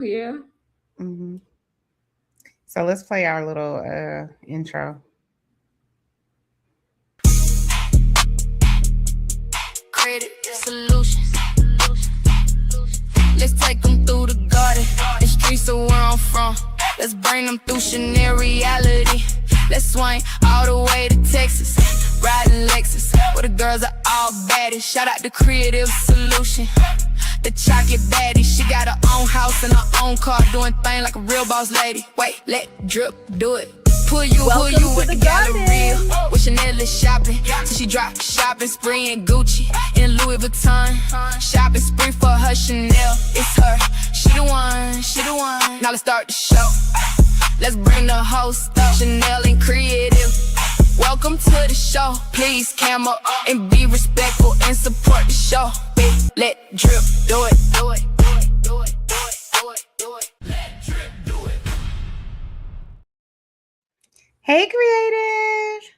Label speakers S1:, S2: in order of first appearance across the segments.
S1: Yeah.
S2: Mm-hmm. So let's play our little intro.
S3: Creative solutions. Let's take them through the garden and streets of where I'm from. Let's bring them through Chanel reality. Let's swing all the way to Texas, riding Lexus, where the girls are all baddies. Shout out to Creative Solution. The chocolate baddie, she got her own house and her own car, doing things like a real boss lady. Wait, let drip do it. Pull you with the gallery. With Chanel is shopping, till she drop shopping spree in Gucci, in Louis Vuitton. Shopping spree for her Chanel, it's her. She the one, she the one. Now let's start the show. Let's bring the host up, Chanel and Creative. Welcome to the show. Please camera up and be respectful and support the show. Let drip do it, do it, do it, do it, do it, do it, do it. Let drip do it.
S2: Hey, creative!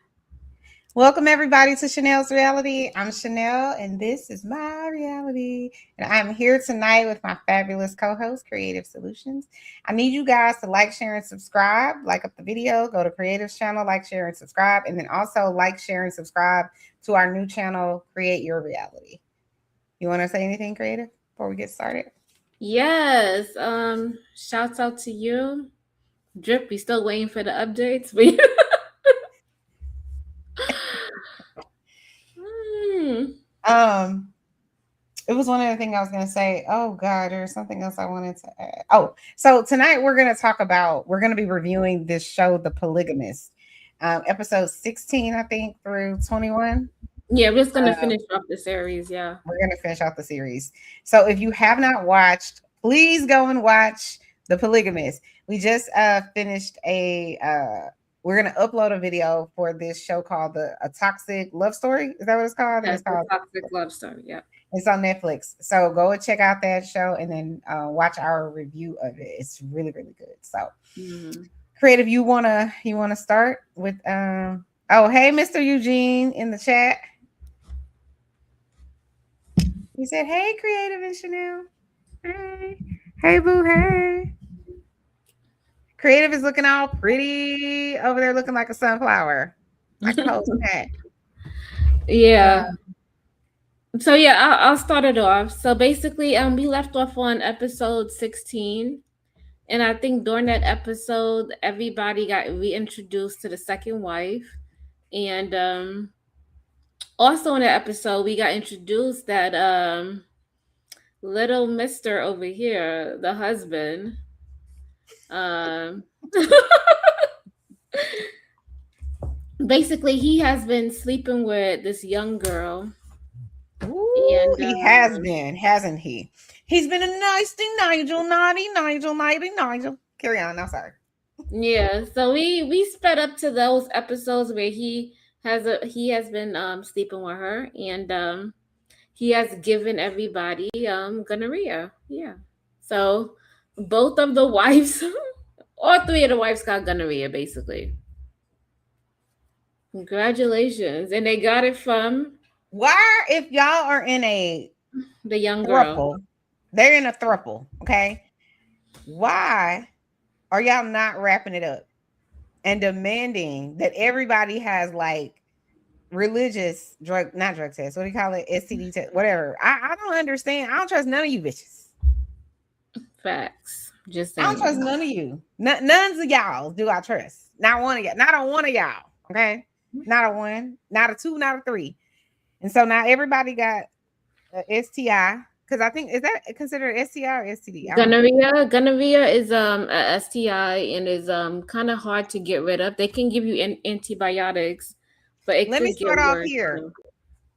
S2: Welcome everybody to Chanel's Reality. I'm Chanel, and this is my reality. And I'm here tonight with my fabulous co-host, Creative Solutions. I need you guys to like, share, and subscribe. Like up the video, go to Creative's channel, like, share, and subscribe. And then also like, share, and subscribe to our new channel, Create Your Reality. You want to say anything, Creative, before we get started?
S1: Yes. Shouts out to you. Drip, we still waiting for the updates. But
S2: It was one other thing I was going to say. Oh God, there's something else I wanted to add. Oh, so tonight we're going to be reviewing this show, The Polygamist, episode 16, I think, through 21.
S1: Yeah, we're just gonna finish off the series. Yeah,
S2: we're gonna finish off the series. So if you have not watched, please go and watch The Polygamist. We just finished we're gonna upload a video for this show called A Toxic Love Story. Is that what it's called?
S1: That's
S2: It's called
S1: Toxic Love Story. Yeah,
S2: it's on Netflix. So go and check out that show and then watch our review of it. It's really, really good. So Creative, you wanna start with oh, hey, Mr. Eugene in the chat. He said, hey, Creative and Chanel. Hey. Hey, boo, hey. Creative is looking all pretty over there, looking like a sunflower. Like a whole hat.
S1: Yeah. So yeah, I'll start it off. So basically, we left off on episode 16. And I think during that episode, everybody got reintroduced to the second wife. And also in that episode, we got introduced that little mister over here, the husband, basically he has been sleeping with this young girl.
S2: Ooh, and he has been, hasn't he? He's been a nasty Nigel, naughty Nigel, naughty Nigel. Carry on. I'm sorry.
S1: Yeah, so we sped up to those episodes where he has been sleeping with her, and he has given everybody gonorrhea. Yeah. So both of the wives, all three of the wives got gonorrhea basically. Congratulations. And they got it from
S2: why, if y'all are in
S1: the young
S2: thruple,
S1: girl.
S2: They're in a thruple, okay? Why are y'all not wrapping it up and demanding that everybody has like religious not drug tests? What do you call it? STD test, whatever. I don't understand. I don't trust none of you bitches.
S1: Facts. Just
S2: saying. I don't trust none of you. None of y'all do I trust. Not one of y'all. Not on one of y'all. Okay. Not a one, not a two, not a three. And so now everybody got a STI. Because I think, is that considered STI or STD?
S1: Gonorrhea is a STI and is kind of hard to get rid of. They can give you antibiotics, but it
S2: let me start off here.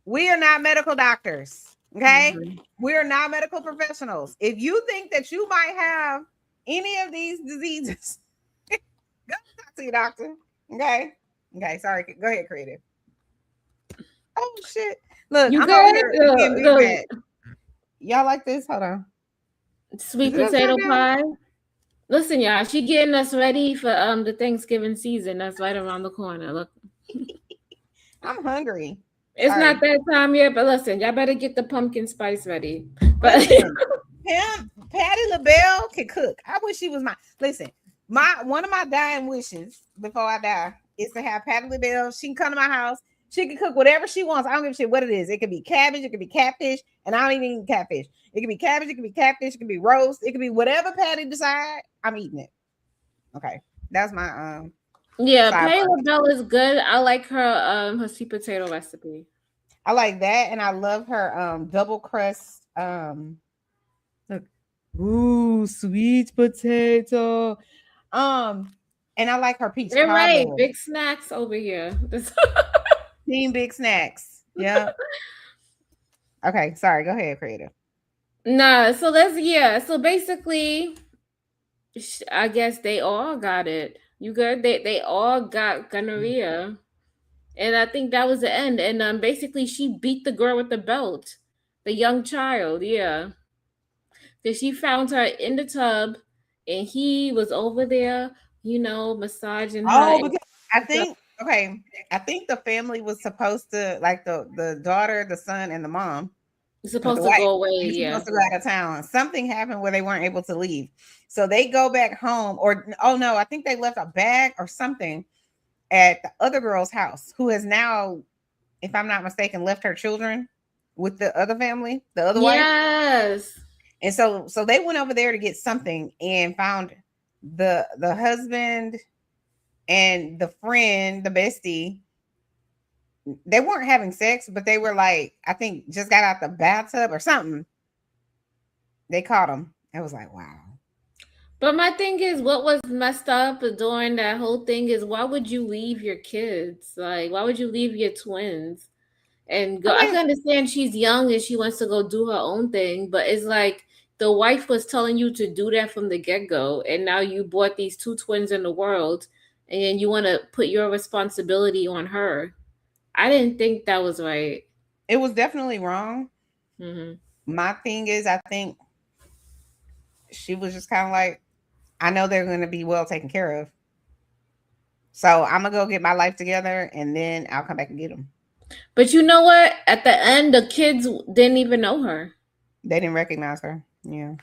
S2: We are not medical doctors, okay? We are not medical professionals. If you think that you might have any of these diseases, go talk to your doctor, okay? Okay, sorry. Go ahead, Creative. Oh shit! Look, I'm over here. Y'all like this? Hold on.
S1: Sweet potato pie. Listen, y'all, she getting us ready for the Thanksgiving season. That's right around the corner. Look.
S2: I'm hungry.
S1: It's not that time yet, but listen, y'all better get the pumpkin spice ready. But
S2: Patty LaBelle can cook. I wish she was my listen. My one of my dying wishes before I die is to have Patty LaBelle. She can come to my house. She can cook whatever she wants. I don't give a shit what it is. It could be cabbage, it could be catfish, and I don't even eat catfish. It could be cabbage, it could be catfish, it could be roast, it could be whatever Patty decide. I'm eating it. Okay, that's my
S1: Yeah, Patty
S2: sidebar.
S1: LaBelle is good. I like her sweet potato recipe.
S2: I like that, and I love her double crust look, ooh, sweet potato. And I like her peach
S1: They're right.
S2: cobbler.
S1: Big snacks over here.
S2: Team Big Snacks. Yeah. Okay, sorry. Go ahead, creative.
S1: Nah, so so basically I guess they all got it. You good? They all got gonorrhea. And I think that was the end. And basically she beat the girl with the belt. The young child, yeah. Because she found her in the tub and he was over there, massaging her.
S2: Oh, because I think okay. I think the family was supposed to like the daughter, the son, and the mom.
S1: Supposed
S2: The
S1: to
S2: wife
S1: go away,
S2: was
S1: yeah.
S2: supposed to go out of town. Something happened where they weren't able to leave. So they go back home, or oh no, I think they left a bag or something at the other girl's house, who has now, if I'm not mistaken, left her children with the other family, the other wife.
S1: Yes.
S2: And so they went over there to get something and found the husband and the friend, the bestie. They weren't having sex, but they were like, I think just got out the bathtub or something. They caught them. I was like, wow.
S1: But my thing is, what was messed up during that whole thing is why would you leave your kids? Like, why would you leave your twins and go?
S2: I
S1: I
S2: mean,
S1: can understand she's young and she wants to go do her own thing, but it's like the wife was telling you to do that from the get go, and now you brought these two twins in the world, and you want to put your responsibility on her. I didn't think that was right.
S2: it was definitely wrong.
S1: Hmm.
S2: My thing is, I think she was just kind of like, I know they're going to be well taken care of. So I'm going to go get my life together and then I'll come back and get them.
S1: But you know what? At the end, the kids didn't even know her.
S2: They didn't recognize her. Yeah.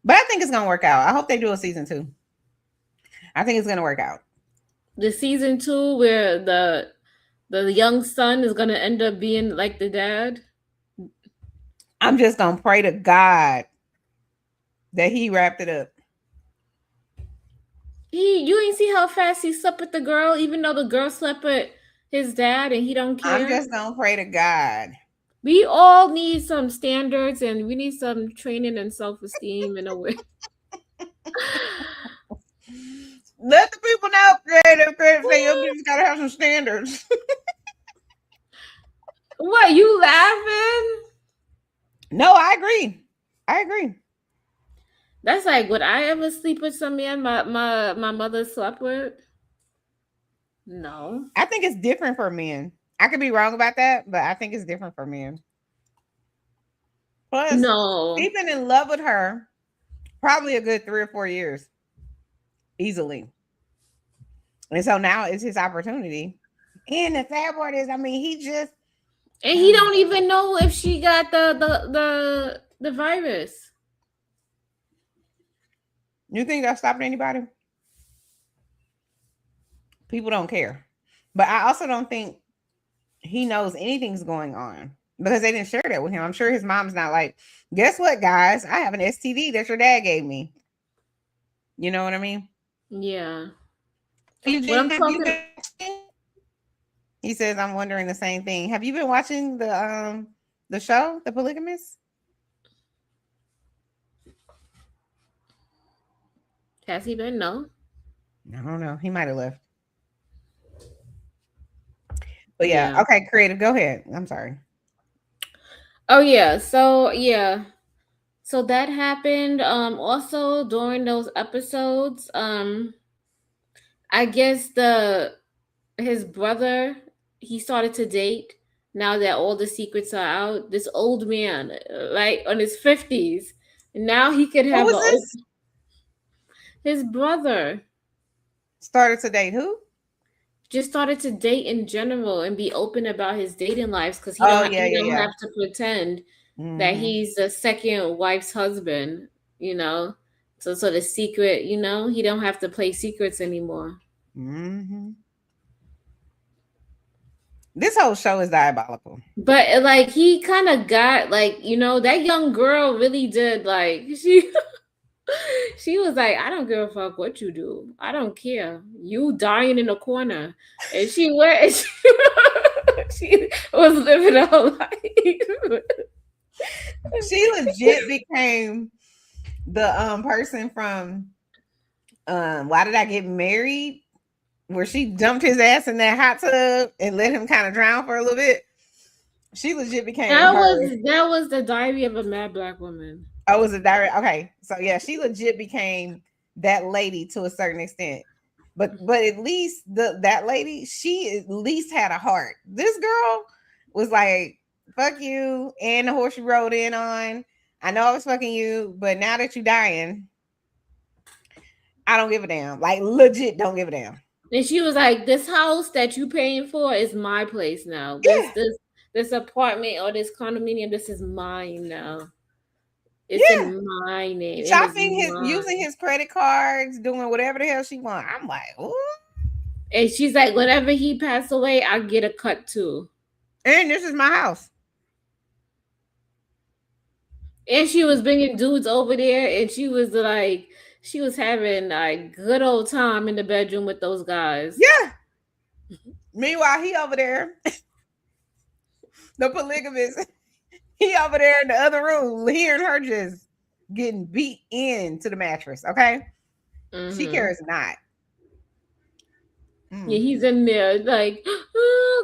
S2: But I think it's going to work out. I hope they do a season 2. I think it's going to work out.
S1: The season 2 where the young son is gonna end up being like the dad.
S2: I'm just going to pray to God that he wrapped it up.
S1: You ain't see how fast he slept with the girl, even though the girl slept with his dad and he don't care.
S2: I'm just going to pray to God.
S1: We all need some standards and we need some training and self-esteem in a way.
S2: Let the people know, creative say you just gotta have some standards.
S1: What, you laughing?
S2: No, I agree. I agree.
S1: That's like, would I ever sleep with some man my mother slept with? No.
S2: I think it's different for men. I could be wrong about that, but I think it's different for men. Plus,
S1: No.
S2: he's been in love with her probably a good 3 or 4 years. Easily. And so now it's his opportunity. And the sad part is, I mean, he just
S1: And he don't even know if she got the virus.
S2: You think that stopped anybody? People don't care. But I also don't think he knows anything's going on because they didn't share that with him. I'm sure his mom's not like, guess what, guys? I have an STD that your dad gave me. You know what I mean?
S1: Yeah.
S2: Eugene, he says, I'm wondering the same thing. Have you been watching the show, The Polygamist?
S1: Has he been? No.
S2: I don't know. He might have left. But yeah, okay, creative. Go ahead. I'm sorry.
S1: Oh yeah. So that happened. Also during those episodes, I guess his brother, he started to date now that all the secrets are out. This old man, like on his 50s. Now he could have his brother
S2: started to date who?
S1: Just started to date in general and be open about his dating lives because he don't have to pretend that
S2: Mm-hmm.
S1: he's the second wife's husband, you know. So the secret, you know, he don't have to play secrets anymore.
S2: Mm-hmm. This whole show is diabolical.
S1: But like he kind of got like, you know, that young girl really did like she was like, I don't give a fuck what you do. I don't care. You dying in the corner. And she went she was living her life.
S2: She legit became the person from Why Did I Get Married? Where she dumped his ass in that hot tub and let him kind of drown for a little bit. She legit became her.
S1: That was the Diary of a Mad Black Woman.
S2: Oh, was a direct. Okay, so yeah, she legit became that lady to a certain extent. But at least that lady, she at least had a heart. This girl was like, "Fuck you," and the horse you rode in on. I know I was fucking you, but now that you dying, I don't give a damn. Like legit, don't give a damn.
S1: And she was like, "This house that you paying for is my place now.
S2: Yeah,
S1: This apartment or this condominium, this is mine now. It's
S2: yeah.
S1: in my name. It is
S2: Shopping his using
S1: mine."
S2: his credit cards, doing whatever the hell she want. I'm like, ooh.
S1: And she's like, "Whenever he passed away, I get a cut too."
S2: And this is my house.
S1: And she was bringing dudes over there, and she was like, she was having a good old time in the bedroom with those guys.
S2: Yeah. Meanwhile, he over there, the polygamist, he over there in the other room, hearing her just getting beat into the mattress. Okay.
S1: Mm-hmm.
S2: She cares not.
S1: Yeah, he's in there like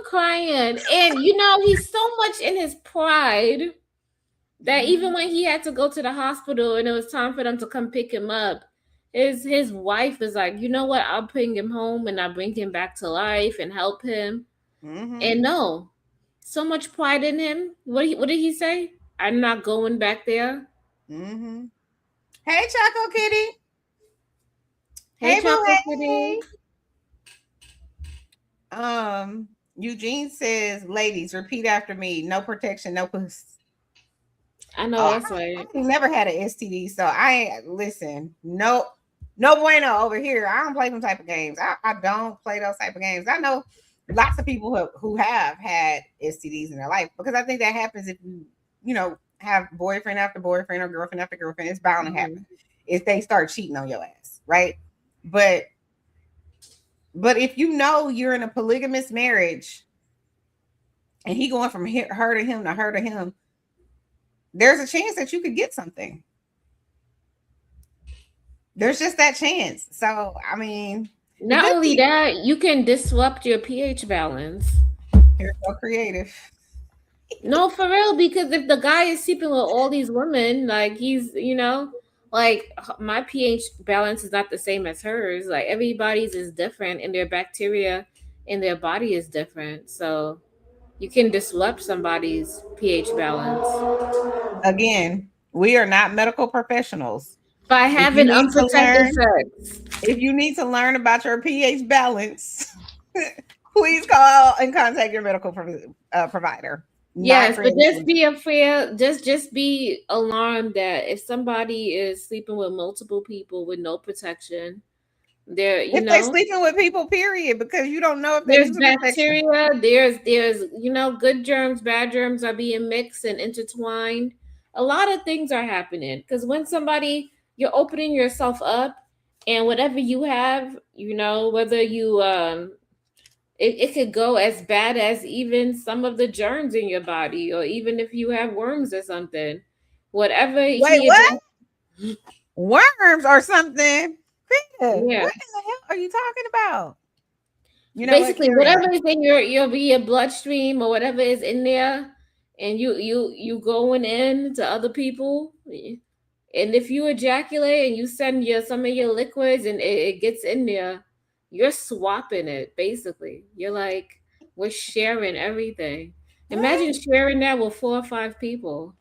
S1: crying. And you know, he's so much in his pride that even when he had to go to the hospital and it was time for them to come pick him up, his wife is like, you know what, I'll bring him home and I'll bring him back to life and help him. And no, so much pride in him. What did he say? I'm not going back there.
S2: Hey, Choco Kitty.
S1: Hey, Choco
S2: Boo,
S1: Kitty.
S2: Eugene says, ladies, repeat after me. No protection, no puss.
S1: I know that's right.
S2: I never had an STD, so I listen. No bueno over here. I don't play them type of games. I don't play those type of games. I know lots of people who have had STDs in their life because I think that happens if you know have boyfriend after boyfriend or girlfriend after girlfriend. It's bound to happen if they start cheating on your ass, right? But if you know you're in a polygamous marriage and he going from her to him to her to him, there's a chance that you could get something. There's just that chance. So, I mean,
S1: not only that, you can disrupt your pH balance.
S2: You're so creative.
S1: No, for real, because if the guy is sleeping with all these women, like he's, you know, like my pH balance is not the same as hers. Like everybody's is different and their bacteria in their body is different. So you can disrupt somebody's pH balance.
S2: Again, we are not medical professionals.
S1: By having unprotected sex.
S2: If you need to learn about your pH balance, please call and contact your medical provider.
S1: Yes, but just be afraid. Just be alarmed that if somebody is sleeping with multiple people with no protection, they're
S2: sleeping with people, period, because you don't know if
S1: there's bacteria. There's good germs, bad germs are being mixed and intertwined. A lot of things are happening because when you're opening yourself up, and whatever you have, whether you it could go as bad as even some of the germs in your body, or even if you have worms or something. Whatever.
S2: What? Worms or something?
S1: Yeah.
S2: What the hell are you talking about?
S1: Basically, whatever is in your bloodstream or whatever is in there, and you going in to other people, and if you ejaculate and you send some of your liquids and it gets in there, you're swapping it. Basically, you're like, we're sharing everything. Imagine sharing that with 4 or 5 people.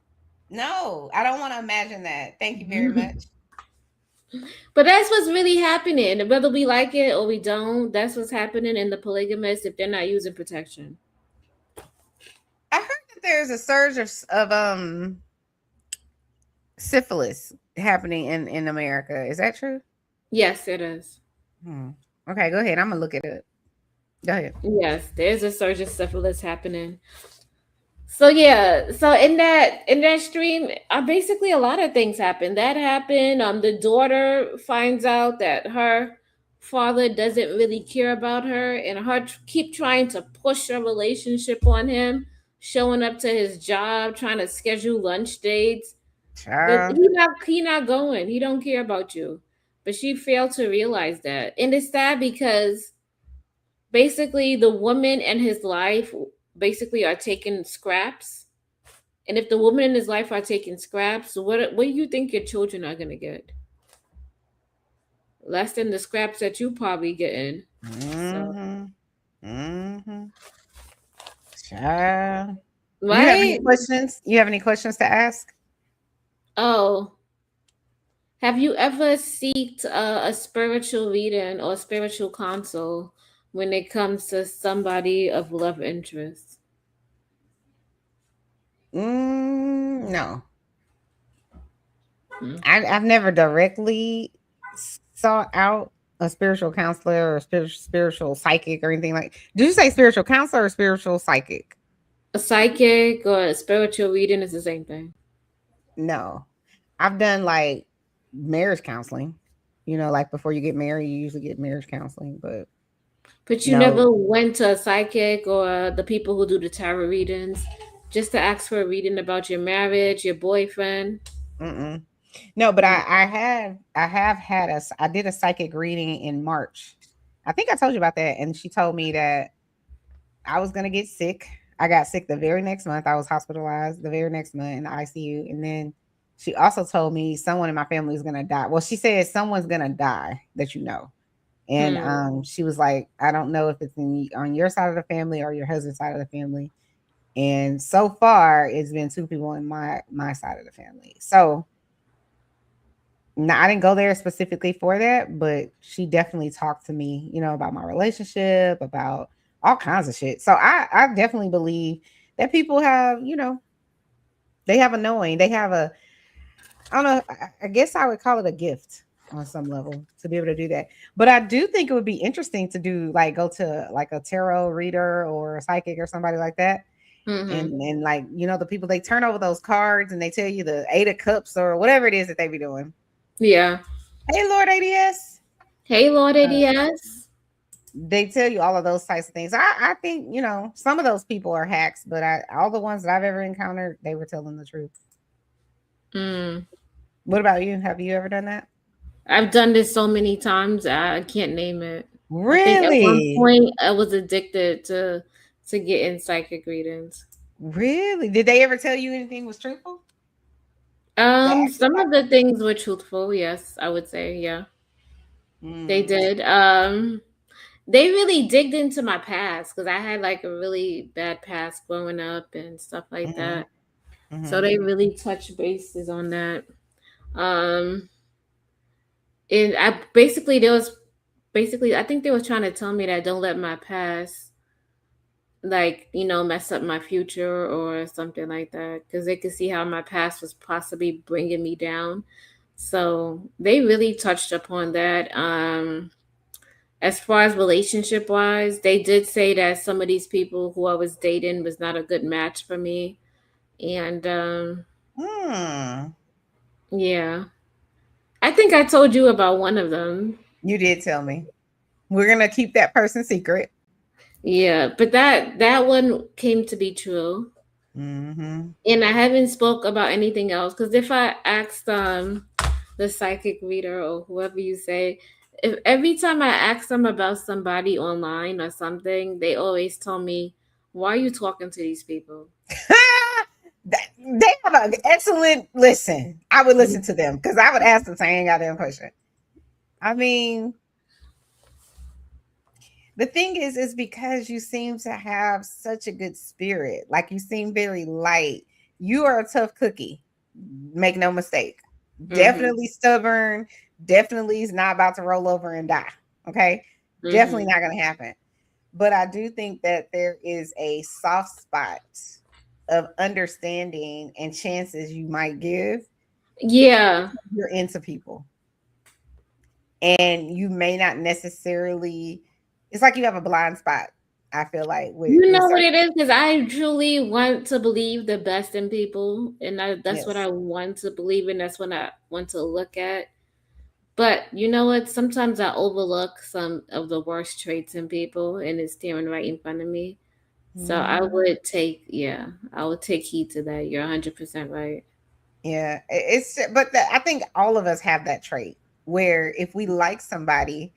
S2: No, I don't want to imagine that. Thank you very much.
S1: But that's what's really happening. Whether we like it or we don't, that's what's happening in the polygamists if they're not using protection.
S2: I heard there's a surge of syphilis happening in America. Is that true?
S1: Yes, it is.
S2: Okay, go ahead. I'm gonna look it up. Go ahead.
S1: Yes, there's a surge of syphilis happening. So yeah, so in that stream, basically a lot of things happen. That happened. The daughter finds out that her father doesn't really care about her, and keep trying to push a relationship on him, showing up to his job, trying to schedule lunch dates. But
S2: Child.
S1: he not going. He don't care about you. But she failed to realize that, and it's sad because basically the woman and his life basically are taking scraps. And if the woman in his life are taking scraps, what do you think your children are gonna get? Less than the scraps that you probably getting. So
S2: Mm-hmm. Mm-hmm. Child. You have any
S1: right?
S2: questions? You have any questions to ask?
S1: Oh, have you ever seeked a spiritual reading or spiritual counsel when it comes to somebody of love interest?
S2: No.
S1: Hmm.
S2: I've never directly sought out a spiritual counselor or spiritual psychic or anything like. Did you say spiritual counselor or spiritual psychic?
S1: A psychic or a spiritual reading is the same thing.
S2: No. I've done like marriage counseling. You know, like before you get married, you usually get marriage counseling, but
S1: But you
S2: no.
S1: never went to a psychic or the people who do the tarot readings just to ask for a reading about your marriage, your boyfriend.
S2: Mm-mm. No, but
S1: Mm.
S2: I have had I did a psychic reading in March. I think I told you about that, and she told me that I was gonna get sick. I got sick the very next month. I was hospitalized the very next month in the ICU, and then she also told me someone in my family is gonna die. Well, she said someone's gonna die that you know, and
S1: Hmm.
S2: she was like, I don't know if it's on your side of the family or your husband's side of the family. And so far, it's been two people in my side of the family. So now, I didn't go there specifically for that, but she definitely talked to me, you know, about my relationship, about all kinds of shit. So I definitely believe that people have, you know, they have a knowing, they have a, I don't know, I guess I would call it a gift on some level to be able to do that. But I do think it would be interesting to do like go to like a tarot reader or a psychic or somebody like that.
S1: Hmm.
S2: And like, you know, the people they turn over those cards and they tell you the 8 of cups or whatever it is that they be doing.
S1: Yeah.
S2: Hey, Lord ADS.
S1: Hey, Lord ADS.
S2: They tell you all of those types of things. I think, you know, some of those people are hacks, but all the ones that I've ever encountered, they were telling the truth.
S1: Mm.
S2: What about you? Have you ever done that?
S1: I've done this so many times, I can't name it. I think at one
S2: Really?
S1: point I was addicted to getting psychic readings.
S2: Really? Did they ever tell you anything was truthful?
S1: Some of the things were truthful, yes, I would say, yeah. They
S2: Mm,
S1: did. They really digged into my past because I had like a really bad past growing up and stuff like
S2: mm-hmm,
S1: that. So
S2: mm-hmm.
S1: they really touched bases on that. Um, and I basically there was basically I think they were trying to tell me that don't let my past like mess up my future or something like that because they could see how my past was possibly bringing me down. So they really touched upon that. As far as relationship wise, they did say that some of these people who I was dating was not a good match for me. And
S2: Hmm.
S1: yeah, I think I told you about one of them.
S2: You did tell me. We're gonna keep that person secret.
S1: Yeah, but that one came to be true.
S2: Mm-hmm.
S1: And I haven't spoke about anything else because if I asked the psychic reader or whoever you say, if every time I ask them about somebody online or something, they always tell me, "Why are you talking to these people?"
S2: They have an excellent listen. I would listen to them because I would ask the same goddamn question. I mean, the thing is because you seem to have such a good spirit. Like you seem very light. You are a tough cookie. Make no mistake.
S1: Mm-hmm.
S2: Definitely stubborn. Definitely is not about to roll over and die. Okay.
S1: Mm-hmm.
S2: Definitely not going to happen. But I do think that there is a soft spot of understanding and chances you might give,
S1: Yeah.
S2: you're into people. And you may not necessarily, it's like you have a blind spot, I feel like,
S1: You
S2: with
S1: know what
S2: certain.
S1: it is? Because I truly want to believe the best in people, and that's what I
S2: Yes.
S1: want to believe in. That's what I want to look at. But you know what? Sometimes I overlook some of the worst traits in people, and it's staring right in front of me. So
S2: Mhm.
S1: I would take heed to that. You're 100% right.
S2: Yeah, I think all of us have that trait where if we like somebody,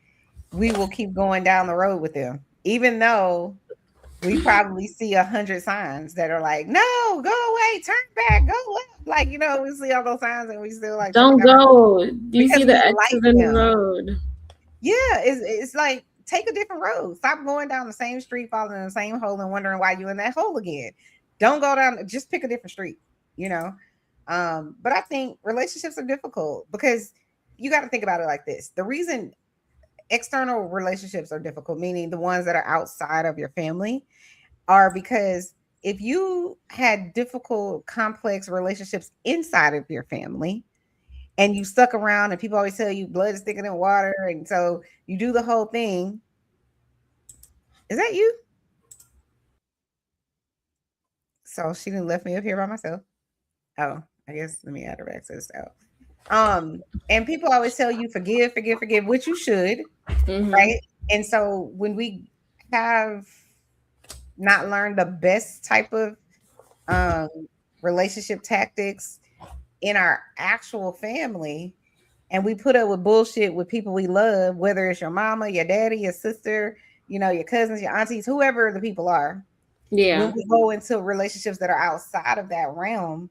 S2: we will keep going down the road with them, even though we probably see 100 signs that are like, no, go away, turn back, go left. Like, we see all those signs and we still like tripping
S1: Don't
S2: down the road
S1: go. Do you see
S2: because
S1: the
S2: we
S1: X's
S2: like
S1: in the
S2: them.
S1: road?
S2: Yeah, it's like take a different road. Stop going down the same street, falling in the same hole, and wondering why you in that hole again. Don't go down. Just pick a different street. You know. But I think relationships are difficult because you got to think about it like this: the reason external relationships are difficult, meaning the ones that are outside of your family, are because if you had difficult, complex relationships inside of your family, and you stuck around and people always tell you blood is thicker than water, and so you do the whole thing. Is that you? So she didn't left me up here by myself. Oh, I guess let me add her back to the stove. And people always tell you forgive, forgive, forgive, which you should,
S1: Mm-hmm.
S2: right? And so when we have not learned the best type of um relationship tactics in our actual family, and we put up with bullshit with people we love, whether it's your mama, your daddy, your sister, your cousins, your aunties, whoever the people are. When
S1: Yeah.
S2: we go into relationships that are outside of that realm,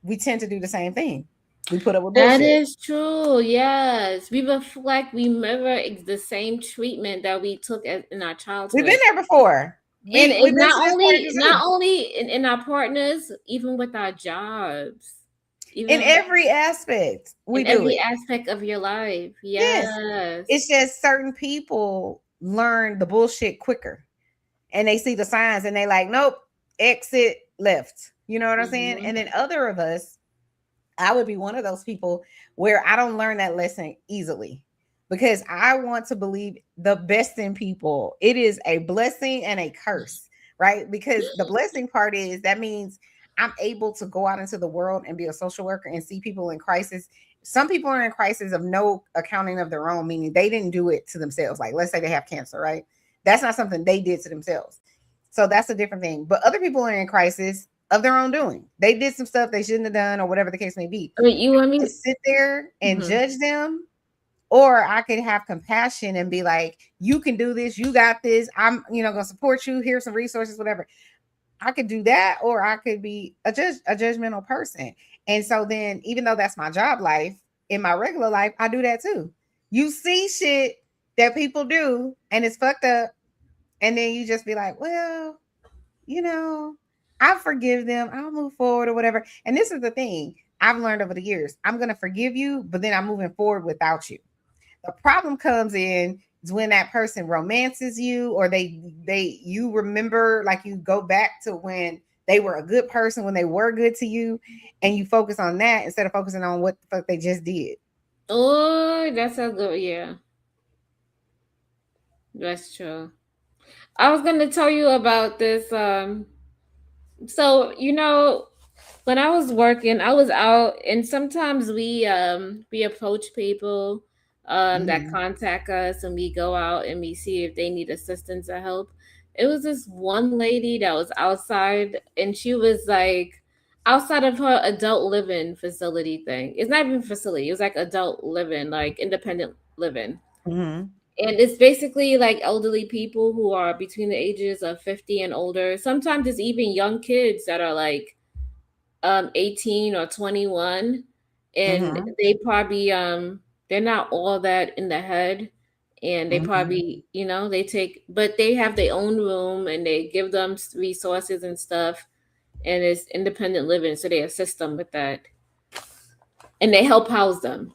S2: we tend to do the same thing. We put up with
S1: That
S2: bullshit.
S1: is true. Yes. We reflect, we mirror the same treatment that we took in our
S2: We've been
S1: childhood.
S2: there before.
S1: And
S2: We've
S1: it
S2: been to
S1: not
S2: this point
S1: only
S2: too.
S1: not only in our partners, even with our jobs,
S2: In
S1: even
S2: every aspect, we
S1: in
S2: do
S1: every
S2: it.
S1: aspect of your life.
S2: Yes.
S1: Yes.
S2: It's just certain people learn the bullshit quicker and they see the signs and they like, nope, exit left. You know what I'm saying?
S1: Hmm.
S2: And then other of us, I would be one of those people where I don't learn that lesson easily because I want to believe the best in people. It is a blessing and a curse, right? Because the blessing part is that means I'm able to go out into the world and be a social worker and see people in crisis. Some people are in crisis of no accounting of their own, meaning they didn't do it to themselves. Like, let's say they have cancer, right? That's not something they did to themselves. So that's a different thing. But other people are in crisis of their own doing. They did some stuff they shouldn't have done, or whatever the case may be.
S1: I mean, you want
S2: To
S1: me?
S2: sit there and
S1: Mhm.
S2: judge them, or I could have compassion and be like, "You can do this. You got this. I'm, gonna support you. Here's some resources, whatever." I could do that, or I could be a judgmental person. And so then, even though that's my job life, in my regular life, I do that too. You see shit that people do, and it's fucked up, and then you just be like, "Well, you know, I forgive them. I'll move forward or whatever." And this is the thing I've learned over the years. I'm going to forgive you, but then I'm moving forward without you. The problem comes in is when that person romances you, or you remember, like, you go back to when they were a good person, when they were good to you, and you focus on that instead of focusing on what the fuck they just did.
S1: Oh, that's a good. Yeah, that's true. I was gonna tell you about this. So when I was working, I was out, and sometimes we approach people that
S2: Mm-hmm.
S1: contact us, and we go out and we see if they need assistance or help. It was this one lady that was outside, and she was like outside of her adult living facility thing. It's not even facility; it was like adult living, like independent living.
S2: Mm-hmm.
S1: And it's basically like elderly people who are between the ages of 50 and older. Sometimes it's even young kids that are like 18 or 21, and
S2: Mm-hmm.
S1: they probably they're not all that in the head, and they
S2: Mm-hmm.
S1: probably they take, but they have their own room and they give them resources and stuff, and it's independent living, so they assist them with that, and they help house them.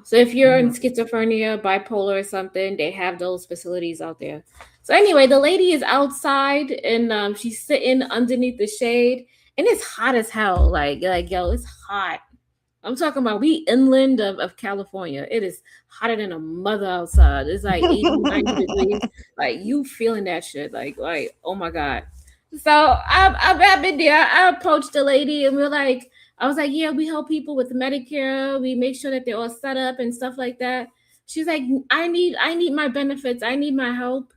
S1: So if you're in
S2: Mm-hmm.
S1: schizophrenia, bipolar or something, they have those facilities out there. So anyway, the lady is outside, and she's sitting underneath the shade, and it's hot as hell. Like yo, it's hot. I'm talking about we inland of California. It is hotter than a mother outside. It's like 80, 90 degrees. Like you feeling that shit. Like, oh my God. So I've been there. I approached the lady and I was like, yeah, we help people with Medicare. We make sure that they're all set up and stuff like that. She's like, I need my benefits. I need my help.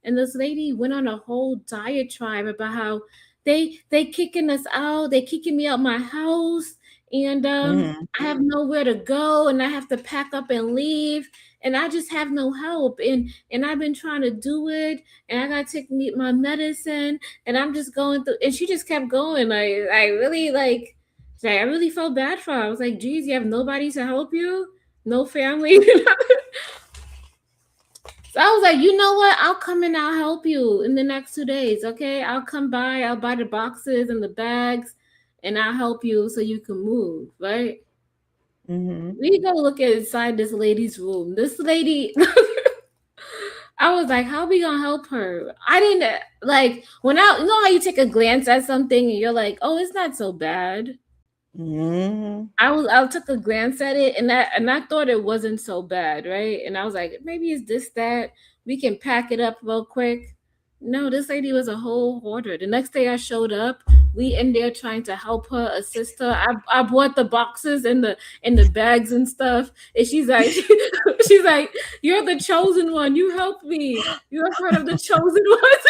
S1: And this lady went on a whole diatribe about how they kicking us out. They kicking me out my house, and I have nowhere to go, and I have to pack up and leave, and I just have no help. And I've been trying to do it, and I gotta take my medicine, and I'm just going through. And she just kept going. I really I really felt bad for her. I was like, geez, you have nobody to help you, no family. So I was like, you know what? I'll come and I'll help you in the next 2 days. Okay. I'll come by, I'll buy the boxes and the bags, and I'll help you so you can move. Right. We go look inside this lady's room. This lady, I was like, how are we gonna help her? I didn't like when you know how you take a glance at something and you're like, oh, it's not so bad. I took a glance at it and I thought it wasn't so bad, right? And I was like, maybe it's this, that. We can pack it up real quick. No, this lady was a whole hoarder. The next day I showed up, we in there trying to help her, assist her. I bought the boxes and the bags and stuff. And she's like, she's like, you're the chosen one. You helped me. You're part of the chosen one.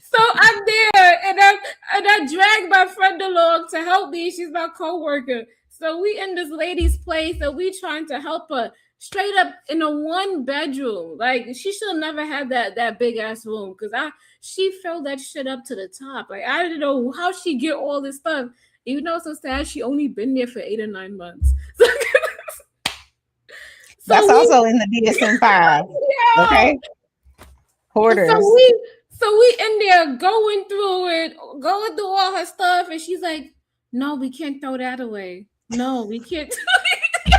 S1: So I'm there, and I dragged my friend along to help me. She's my coworker. So we in this lady's place, and we trying to help her straight up in a 1-bedroom. Like she should have never had that big ass room because she filled that shit up to the top. Like I didn't know how she get all this stuff. Even though it's so sad, she only been there for 8 or 9 months.
S2: That's also in the DSM-5. Yeah. Okay. Hoarders.
S1: So we in there going through all her stuff, and she's like, "No, we can't throw that away. No, we can't." And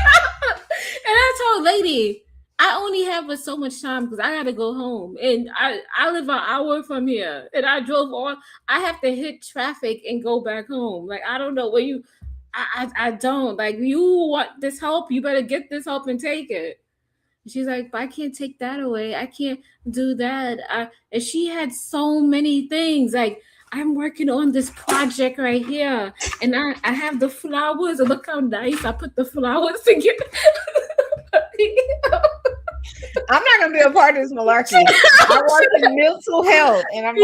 S1: I told lady, I only have but so much time because I gotta go home, and I live an hour from here, and I drove on. I have to hit traffic and go back home. Like I don't know where you. I don't like you want this help. You better get this help and take it. She's like, but I can't take that away. I can't do that. And she had so many things. Like, I'm working on this project right here. And I have the flowers. And look how nice I put the flowers together.
S2: I'm not going to be a part of this malarkey. I work in mental health. And I'm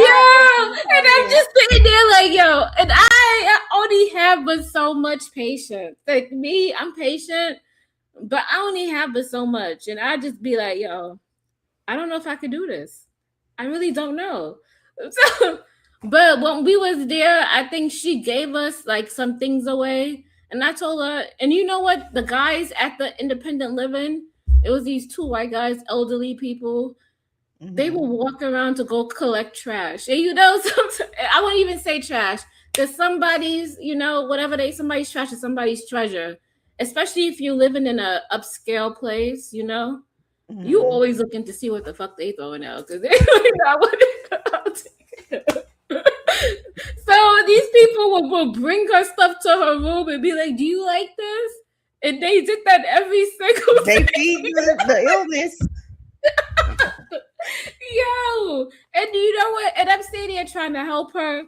S1: just sitting there like, yo. And I only have but so much patience. Like me, I'm patient. But I only have but so much. And I just be like, yo, I don't know if I could do this. I really don't know. But when we was there, I think she gave us like some things away. And I told her, and you know what? The guys at the independent living, it was these 2 white guys, elderly people. They would walk around to go collect trash. And you know, I wouldn't even say trash. Because somebody's, you know, somebody's trash is somebody's treasure. Especially if you're living in an upscale place, you know, you always looking to see what the fuck they throwing out because they're not what So these people will bring her stuff to her room and be like, "Do you like this?" And they did that every single day.
S2: They feed the illness.
S1: Yo, and you know what? And I'm sitting there trying to help her,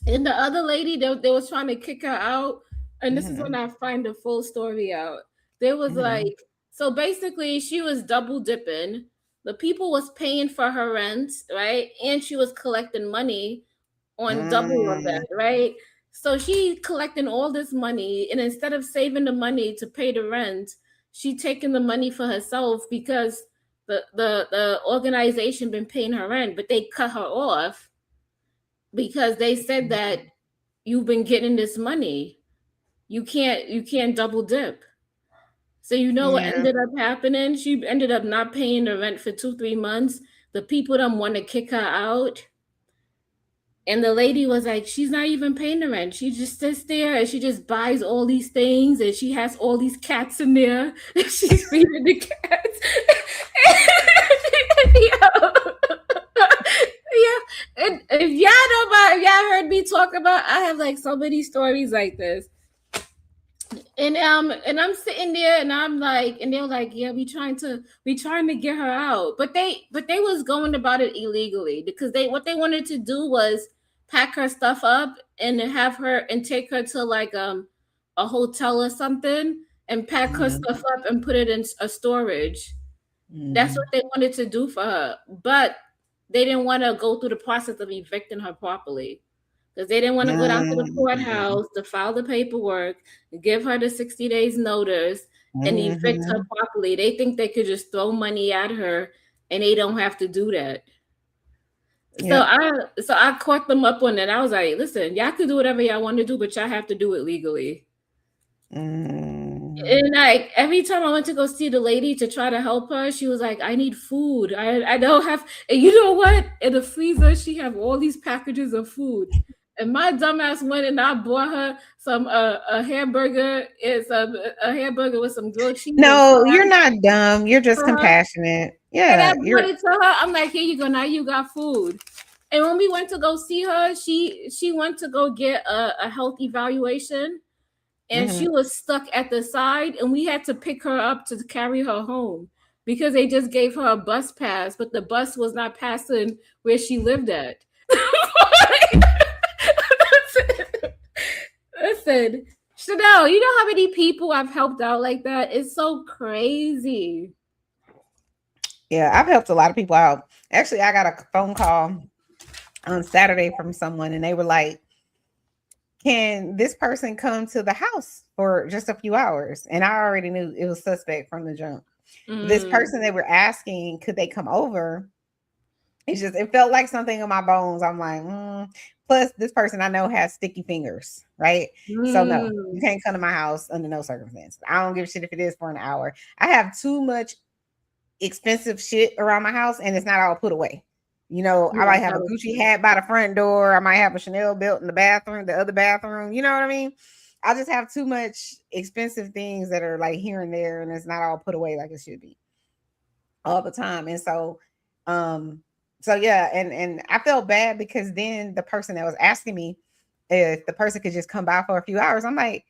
S1: and the other lady they was trying to kick her out. And this is when I find the full story out. There was like, so basically she was double dipping. The people was paying for her rent, right? And she was collecting money on double of that, right? So she collecting all this money. And instead of saving the money to pay the rent, she taking the money for herself because the organization been paying her rent, but they cut her off because they said that you've been getting this money. You can't double dip. So you know what ended up happening? She ended up not paying the rent for 2-3 months. The people don't want to kick her out. And the lady was like, she's not even paying the rent. She just sits there and she just buys all these things and she has all these cats in there. And she's feeding the cats. if y'all know about, if y'all heard me talk about, I have like so many stories like this. And I'm sitting there and I'm like, and they're like, yeah, we trying to get her out. But they was going about it illegally because what they wanted to do was pack her stuff up and have her and take her to like a hotel or something and pack her stuff up and put it in a storage. That's what they wanted to do for her. But they didn't want to go through the process of evicting her properly because they didn't want to go down to the courthouse to file the paperwork, give her the 60 days notice, and evict her properly. They think they could just throw money at her, and they don't have to do that. So I caught them up on that. I was like, listen, y'all can do whatever y'all want to do, but y'all have to do it legally. And like every time I went to go see the lady to try to help her, she was like, I need food. I don't have, and you know what? In the freezer, she have all these packages of food. And my dumbass went and I bought her some a hamburger. It's a hamburger with some grilled cheese.
S2: No, you're not dumb. You're just compassionate. Yeah.
S1: And I brought it to her. I'm like, here you go. Now you got food. And when we went to go see her, she went to go get a health evaluation. And she was stuck at the side, and we had to pick her up to carry her home because they just gave her a bus pass, but the bus was not passing where she lived at. Listen, Chanel, you know how many people I've helped out like that? It's so crazy.
S2: Yeah, I've helped a lot of people out. Actually, I got a phone call on Saturday from someone, and they were like, can this person come to the house for just a few hours? And I already knew it was suspect from the jump. This person they were asking, could they come over? It felt like something in my bones. I'm like, plus this person I know has sticky fingers, right? So no, you can't come to my house under no circumstances. I don't give a shit if it is for an hour. I have too much expensive shit around my house and it's not all put away. You know, I might have a Gucci hat by the front door. I might have a Chanel belt in the bathroom, the other bathroom. You know what I mean? I just have too much expensive things that are like here and there, and it's not all put away like it should be all the time. And so yeah, and I felt bad because then the person that was asking me if the person could just come by for a few hours, I'm like,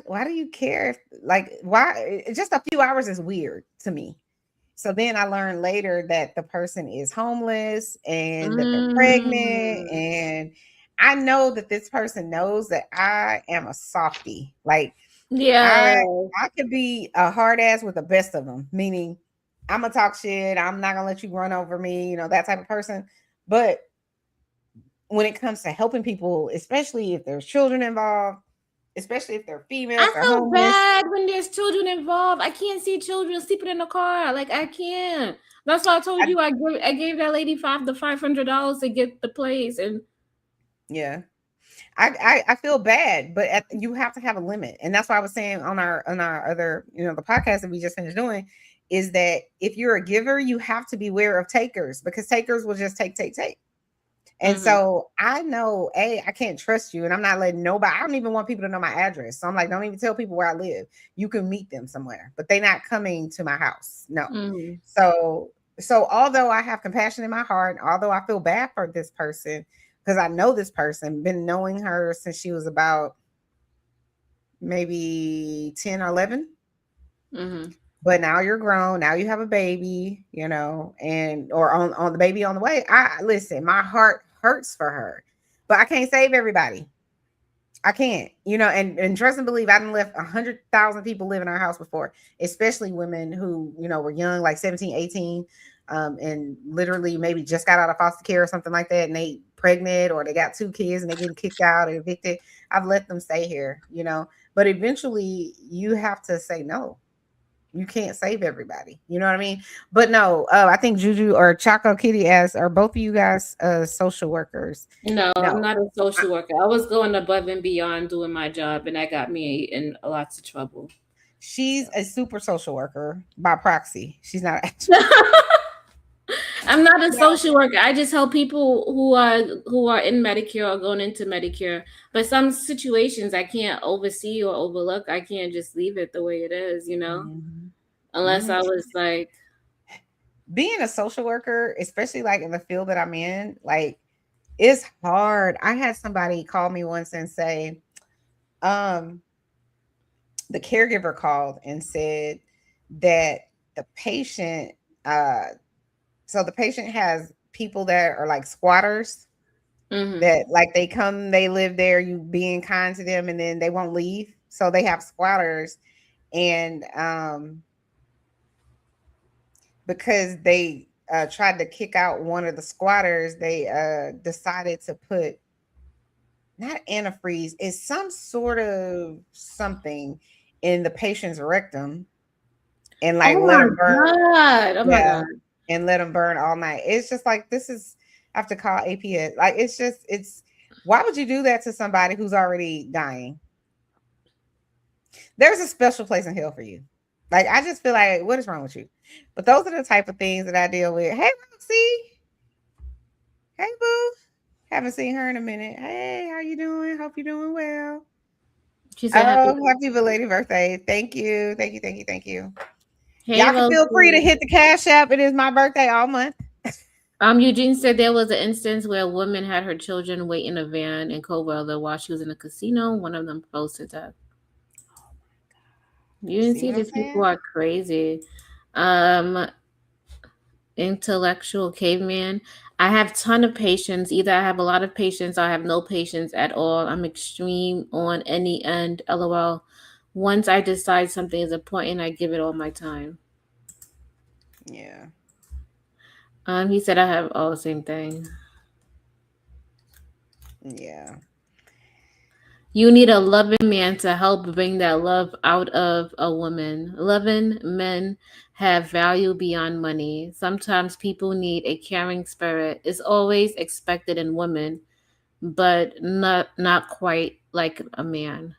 S2: why do you care? Like, why? Just a few hours is weird to me. So then I learned later that the person is homeless and that they're pregnant. And I know that this person knows that I am a softie. Like, I could be a hard ass with the best of them, meaning I'm going to talk shit. I'm not going to let you run over me, you know, that type of person. But when it comes to helping people, especially if there's children involved, especially if they're female.
S1: I feel bad when there's children involved. I can't see children sleeping in the car. Like, I can't. That's why I told you I gave that lady $500 to get the place. And
S2: yeah, I feel bad, but you have to have a limit. And that's why I was saying on our other, you know, the podcast that we just finished doing, is that if you're a giver, you have to be aware of takers, because takers will just take. And so I know, I can't trust you, and I'm not letting nobody. I don't even want people to know my address. So I'm like, don't even tell people where I live. You can meet them somewhere, but they're not coming to my house. No. So although I have compassion in my heart, although I feel bad for this person, because I know this person, been knowing her since she was about maybe 10 or 11. But now you're grown. Now you have a baby, you know, and or on the baby on the way. Listen, my heart hurts for her, but I can't save everybody. I can't, you know, and trust and believe, I done left 100,000 people live in our house before, especially women who, you know, were young, like 17, 18, and literally maybe just got out of foster care or something like that, and they pregnant or they got 2 kids and they getting kicked out or evicted. I've let them stay here, you know, but eventually you have to say no. You can't save everybody. You know what I mean? But no, I think Juju or Choco Kitty asks, are both of you guys social workers?
S1: No, I'm not a social worker. I was going above and beyond doing my job, and that got me in lots of trouble.
S2: She's a super social worker by proxy. She's not actually.
S1: I'm not a social worker. I just help people who are in Medicare or going into Medicare. But some situations I can't oversee or overlook. I can't just leave it the way it is, you know, unless I was like,
S2: being a social worker, especially like in the field that I'm in, like it's hard. I had somebody call me once and say, um, the caregiver called and said that the patient, uh, so the patient has people that are like squatters
S1: Mm-hmm.
S2: that like they come, they live there, you being kind to them, and then they won't leave. So they have squatters, and because they tried to kick out one of the squatters, they decided to put not antifreeze, it's some sort of something in the patient's rectum and like
S1: Oh
S2: let
S1: my
S2: them burn.
S1: god! Oh my
S2: Yeah,
S1: god!
S2: and let them burn all night. It's just like this is I have to call APS. Like it's just it's why would you do that to somebody who's already dying? There's a special place in hell for you. Like I just feel like what is wrong with you? But those are the type of things that I deal with. Hey Roxy, hey boo. Haven't seen her in a minute. Hey, how you doing? Hope you're doing well.
S1: She said happy
S2: Oh, happy
S1: birthday.
S2: belated birthday. Thank you. Thank you. Thank you. Thank you.
S1: Hey
S2: Y'all can feel free to
S1: Rosie.
S2: hit the cash app. It is my birthday all month.
S1: Eugene said there was an instance where a woman had her children wait in a van in cold weather while she was in a casino. One of them froze to death. You didn't
S2: See
S1: see
S2: what I'm
S1: these people
S2: saying?
S1: are crazy. Um, Intellectual caveman. I have ton of patience. Either I have a lot of patience or I have no patience at all. I'm extreme on any end. LOL. Once I decide something is important, I give it all my time.
S2: Yeah.
S1: He said I have all the same thing.
S2: Yeah.
S1: You need a loving man to help bring that love out of a woman. Loving men have value beyond money. Sometimes people need a caring spirit. It's always expected in women, but not quite like a man.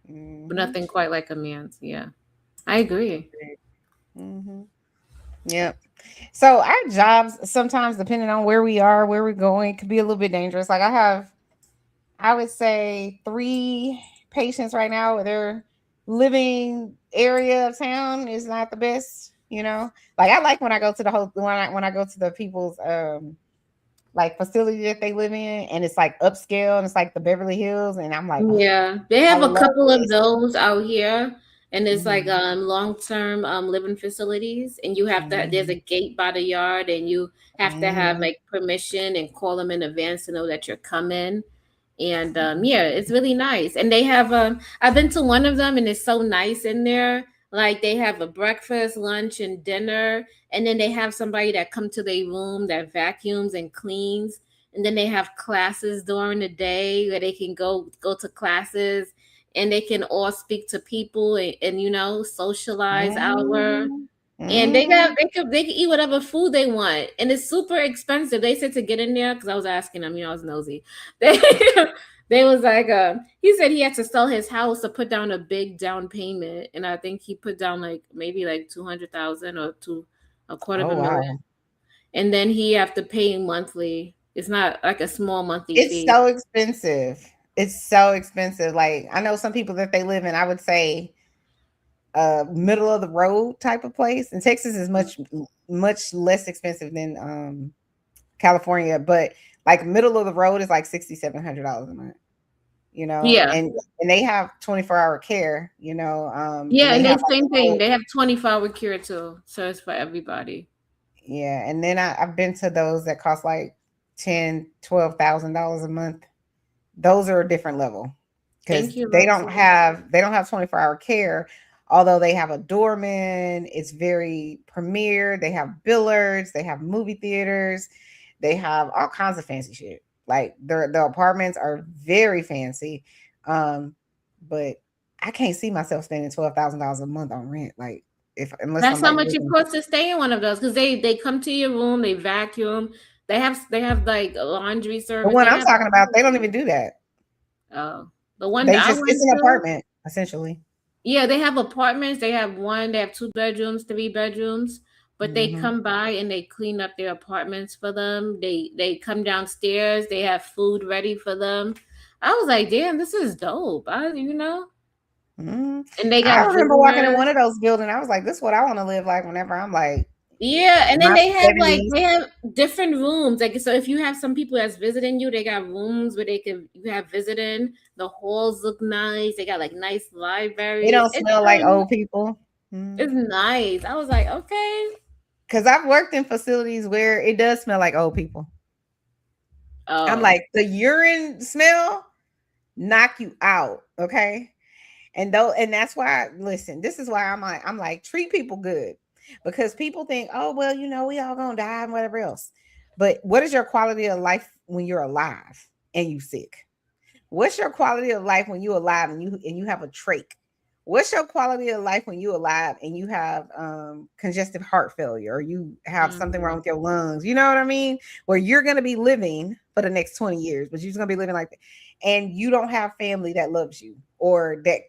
S1: But
S2: Mm-hmm.
S1: nothing quite like a man's. Yeah, I agree.
S2: Mm-hmm. Yep. So our jobs sometimes, depending on where we are, where we're going, could be a little bit dangerous. Like I have, I would say, 3 patients right now where their living area of town is not the best. You know, like I like when I go to the whole when I go to the people's like facility that they live in, and it's like upscale and it's like the Beverly Hills, and I'm like, oh,
S1: Yeah, they
S2: I
S1: have a
S2: love
S1: couple of
S2: this.
S1: those out here, and it's like
S2: Mhm.
S1: long-term living facilities, and you have to there's a
S2: Mhm.
S1: gate by the yard, and you have to have
S2: Mhm.
S1: like permission and call them in advance to know that you're coming. And
S2: Mhm.
S1: yeah, it's really nice. And they have I've been to one of them, and it's so nice in there. Like they have a breakfast, lunch, and dinner, and then they have somebody that come to their room that vacuums and cleans, and then they have classes during the day where they can go to classes, and they can all speak to people, and socialize hour.
S2: Mhm.
S1: And
S2: Mhm.
S1: they can eat whatever food they want, and it's super expensive. They said to get in there because I was asking them, I was nosy. They they was like, he said he had to sell his house to put down a big down payment, and I think he put down like maybe like 200,000 or a quarter of
S2: Oh
S1: a million,
S2: wow.
S1: and then he have to pay monthly. It's not like a small monthly
S2: It's
S1: fee.
S2: so expensive. It's so expensive. Like I know some people that they live in, I would say middle of the road type of place. And Texas is much less expensive than California, but like middle of the road is like $6,700 a month, you know,
S1: Yeah,
S2: and they have 24-hour care, and
S1: yeah,
S2: they
S1: and
S2: have
S1: they
S2: like
S1: same
S2: a
S1: thing.
S2: whole
S1: They have 24-hour cure too, so it's for everybody.
S2: yeah, and then I've been to those that cost like $10,000 $12,000 a month. Those are a different level because
S1: Thank you, Rosie.
S2: they don't have 24-hour care, although they have a doorman. It's very premier. They have billards, they have movie theaters, they have all kinds of fancy shit. Like the apartments are very fancy. Um, but I can't see myself spending $12,000 a month on rent, like if unless I'm
S1: That's how
S2: like
S1: much it
S2: living.
S1: costs to stay in one of those because they come to your room, they vacuum, they have like a laundry
S2: The
S1: service,
S2: one
S1: they
S2: I'm
S1: have
S2: talking about, they don't even do that.
S1: the one
S2: They
S1: that I
S2: just it's
S1: went
S2: an
S1: to.
S2: apartment essentially.
S1: Yeah, they have apartments. They have 2 bedrooms, 3 bedrooms, but they
S2: Hmm.
S1: come by and they clean up their apartments for them. They come downstairs. They have food ready for them. I was like, damn, this is dope.
S2: Mhm.
S1: And they
S2: I
S1: got
S2: remember walking in
S1: visitors.
S2: one of those buildings. I was like, "This is what I want to live like whenever I'm like."
S1: Yeah, and then
S2: My
S1: they have like
S2: 70s.
S1: they have different rooms. Like so if you have some people that's visiting you, they got rooms where they can you have visiting. The halls look nice. They got like nice
S2: It
S1: libraries.
S2: don't smell like old people.
S1: It's nice. I was like, okay.
S2: Because I've worked in facilities where it does smell like old people. I'm
S1: Oh.
S2: like, the urine smell knock you out. Okay. And that's why, listen, this is why I'm like, treat people good. Because people think, oh, well, we all gonna die and whatever else. But what is your quality of life when you're alive and you sick? What's your quality of life when you're alive and you have a trach? What's your quality of life when you're alive and you have congestive heart failure or you have something wrong with your lungs? You know what I mean? Where you're going to be living for the next 20 years, but you're just going to be living like that. And you don't have family that loves you or that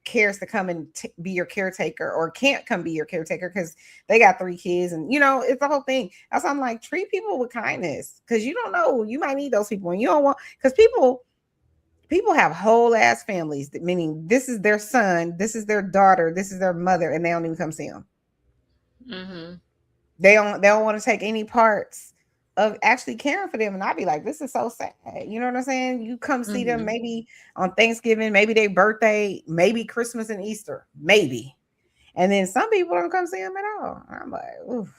S2: cares to come and be your caretaker or can't come be your caretaker because they got 3 kids and it's the whole thing. That's why I'm like, treat people with kindness because you don't know, you might need those people and you don't want, because people have whole ass families, meaning this is their son, this is their daughter, this is their mother, and they don't even come see them.
S1: Mm-hmm.
S2: They don't want to take any parts of actually caring for them. And I'd be like, this is so sad. You know what I'm saying? You come see them maybe on Thanksgiving, maybe their birthday, maybe Christmas and Easter, maybe. And then some people don't come see them at all. I'm like, oof.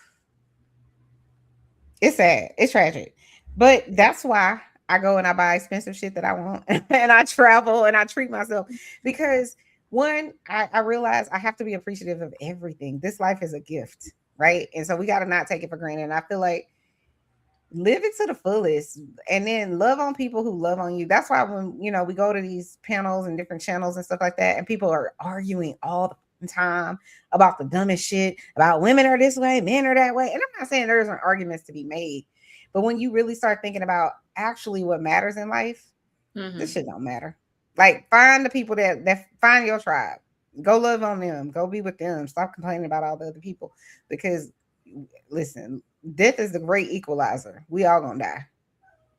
S2: It's sad. It's tragic. But that's why I go and I buy expensive shit that I want and I travel and I treat myself because one, I realize I have to be appreciative of everything. This life is a gift, right? And so we got to not take it for granted. And I feel like live it to the fullest and then love on people who love on you. That's why when, we go to these panels and different channels and stuff like that, and people are arguing all the time about the dumbest shit about women are this way, men are that way. And I'm not saying there isn't arguments to be made, but when you really start thinking about actually what matters in life, this shit don't matter. Like find the people that find your tribe, go love on them, go be with them, stop complaining about all the other people because listen, death is the great equalizer. We all gonna die.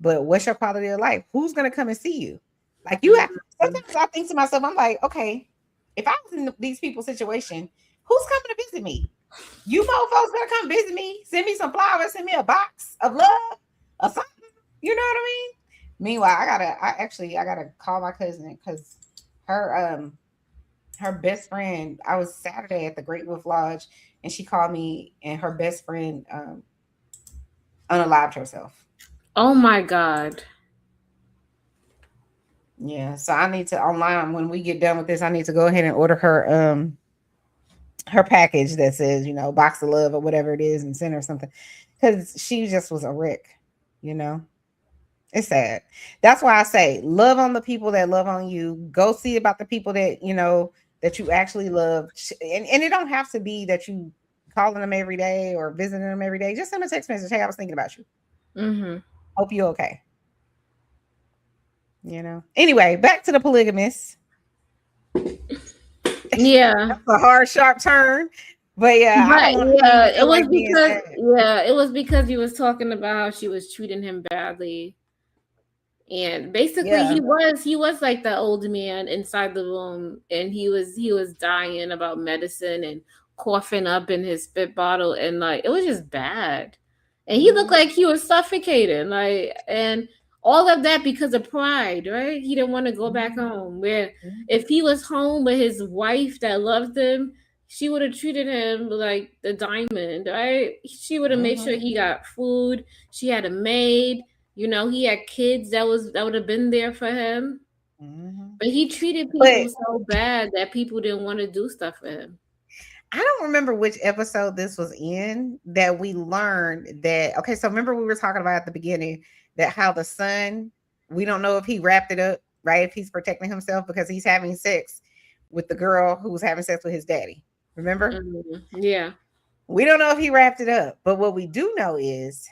S2: But what's your quality of life? Who's gonna come and see you? Like you have sometimes I think to myself, I'm like, okay, if I was in these people's situation, who's coming to visit me? You mofos gonna come visit me, send me some flowers, send me a box of love or something. You know what I mean? Meanwhile, I gotta call my cousin because her best friend, I was Saturday at the Great Wolf Lodge and she called me and her best friend unalived herself.
S1: Oh my God.
S2: Yeah, so I need to online when we get done with this, I need to go ahead and order her package that says, box of love or whatever it is and send her something. Because she just was a wreck. It's sad. That's why I say love on the people that love on you. Go see about the people that you actually love. And it don't have to be that you calling them every day or visiting them every day. Just send them a text message. Hey, I was thinking about you. Hope you're okay. Anyway, back to the polygamist.
S1: Yeah.
S2: That's a hard, sharp turn. But yeah, I don't want to
S1: it was because it was because he was talking about how she was treating him badly. And basically he was like the old man inside the room and he was dying about medicine and coughing up in his spit bottle and like it was just bad. And he looked like he was suffocating, like, and all of that because of pride, right? He didn't want to go back home. Where if he was home with his wife that loved him, she would have treated him like the diamond, right? She would have made sure he got food. She had a maid. He had kids that would have been there for him. But he treated people so bad that people didn't want to do stuff for him.
S2: I don't remember which episode this was in that we learned that. Okay, so remember we were talking about at the beginning that how the son, we don't know if he wrapped it up, right? If he's protecting himself because he's having sex with the girl who was having sex with his daddy. Remember?
S1: Yeah.
S2: We don't know if he wrapped it up, but what we do know is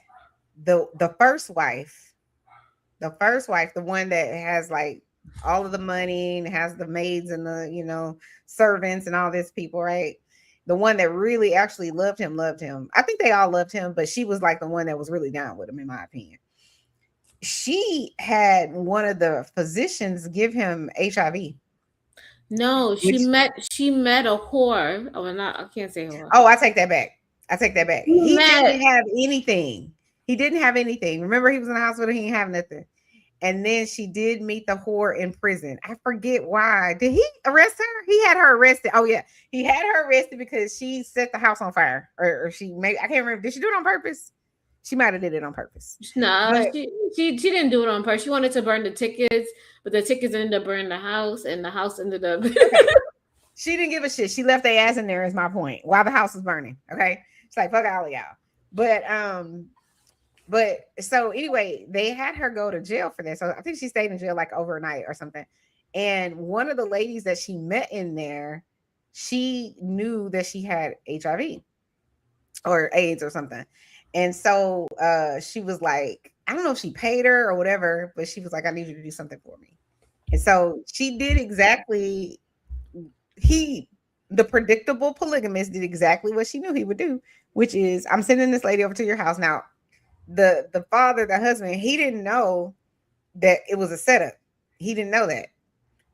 S2: the first wife, the one that has like all of the money and has the maids and the servants and all this people, right? The one that really actually loved him. I think they all loved him, but she was like the one that was really down with him, in my opinion. She had one of the physicians give him HIV.
S1: No, she met a whore. Oh, I can't say whore.
S2: Oh, I take that back. I take that back. He didn't have anything. He didn't have anything. Remember, he was in the hospital. He didn't have nothing. And then she did meet the whore in prison. I forget why. Did he arrest her? He had her arrested. Oh yeah, he had her arrested because she set the house on fire, or she maybe I can't remember. Did she do it on purpose? She might have did it on purpose.
S1: No, she didn't do it on purpose. She wanted to burn the tickets, but the tickets ended up burning the house, and the house ended up.
S2: Okay. She didn't give a shit. She left their ass in there. Is my point. While the house was burning. Okay, it's like fuck all of y'all. But so anyway, they had her go to jail for that. So I think she stayed in jail like overnight or something. And one of the ladies that she met in there, she knew that she had HIV or AIDS or something. And so she was like, I don't know if she paid her or whatever, but she was like, I need you to do something for me. And so she did exactly, the predictable polygamist did exactly what she knew he would do, which is I'm sending this lady over to your house. Now, the father, the husband, he didn't know that it was a setup. He didn't know that.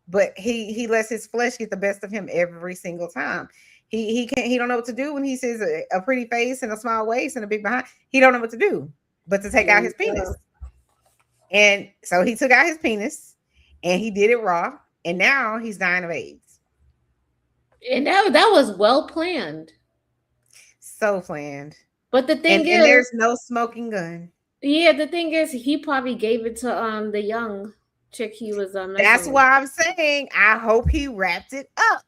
S2: But he lets his flesh get the best of him every single time. He don't know what to do when he sees a pretty face and a small waist and a big behind. He don't know what to do but to take out his penis. And so he took out his penis and he did it raw, and now he's dying of AIDS.
S1: And that was well planned.
S2: So planned.
S1: But the thing is,
S2: and there's no smoking gun.
S1: Yeah, the thing is, he probably gave it to the young chick he was
S2: That's why I'm saying I hope he wrapped it up.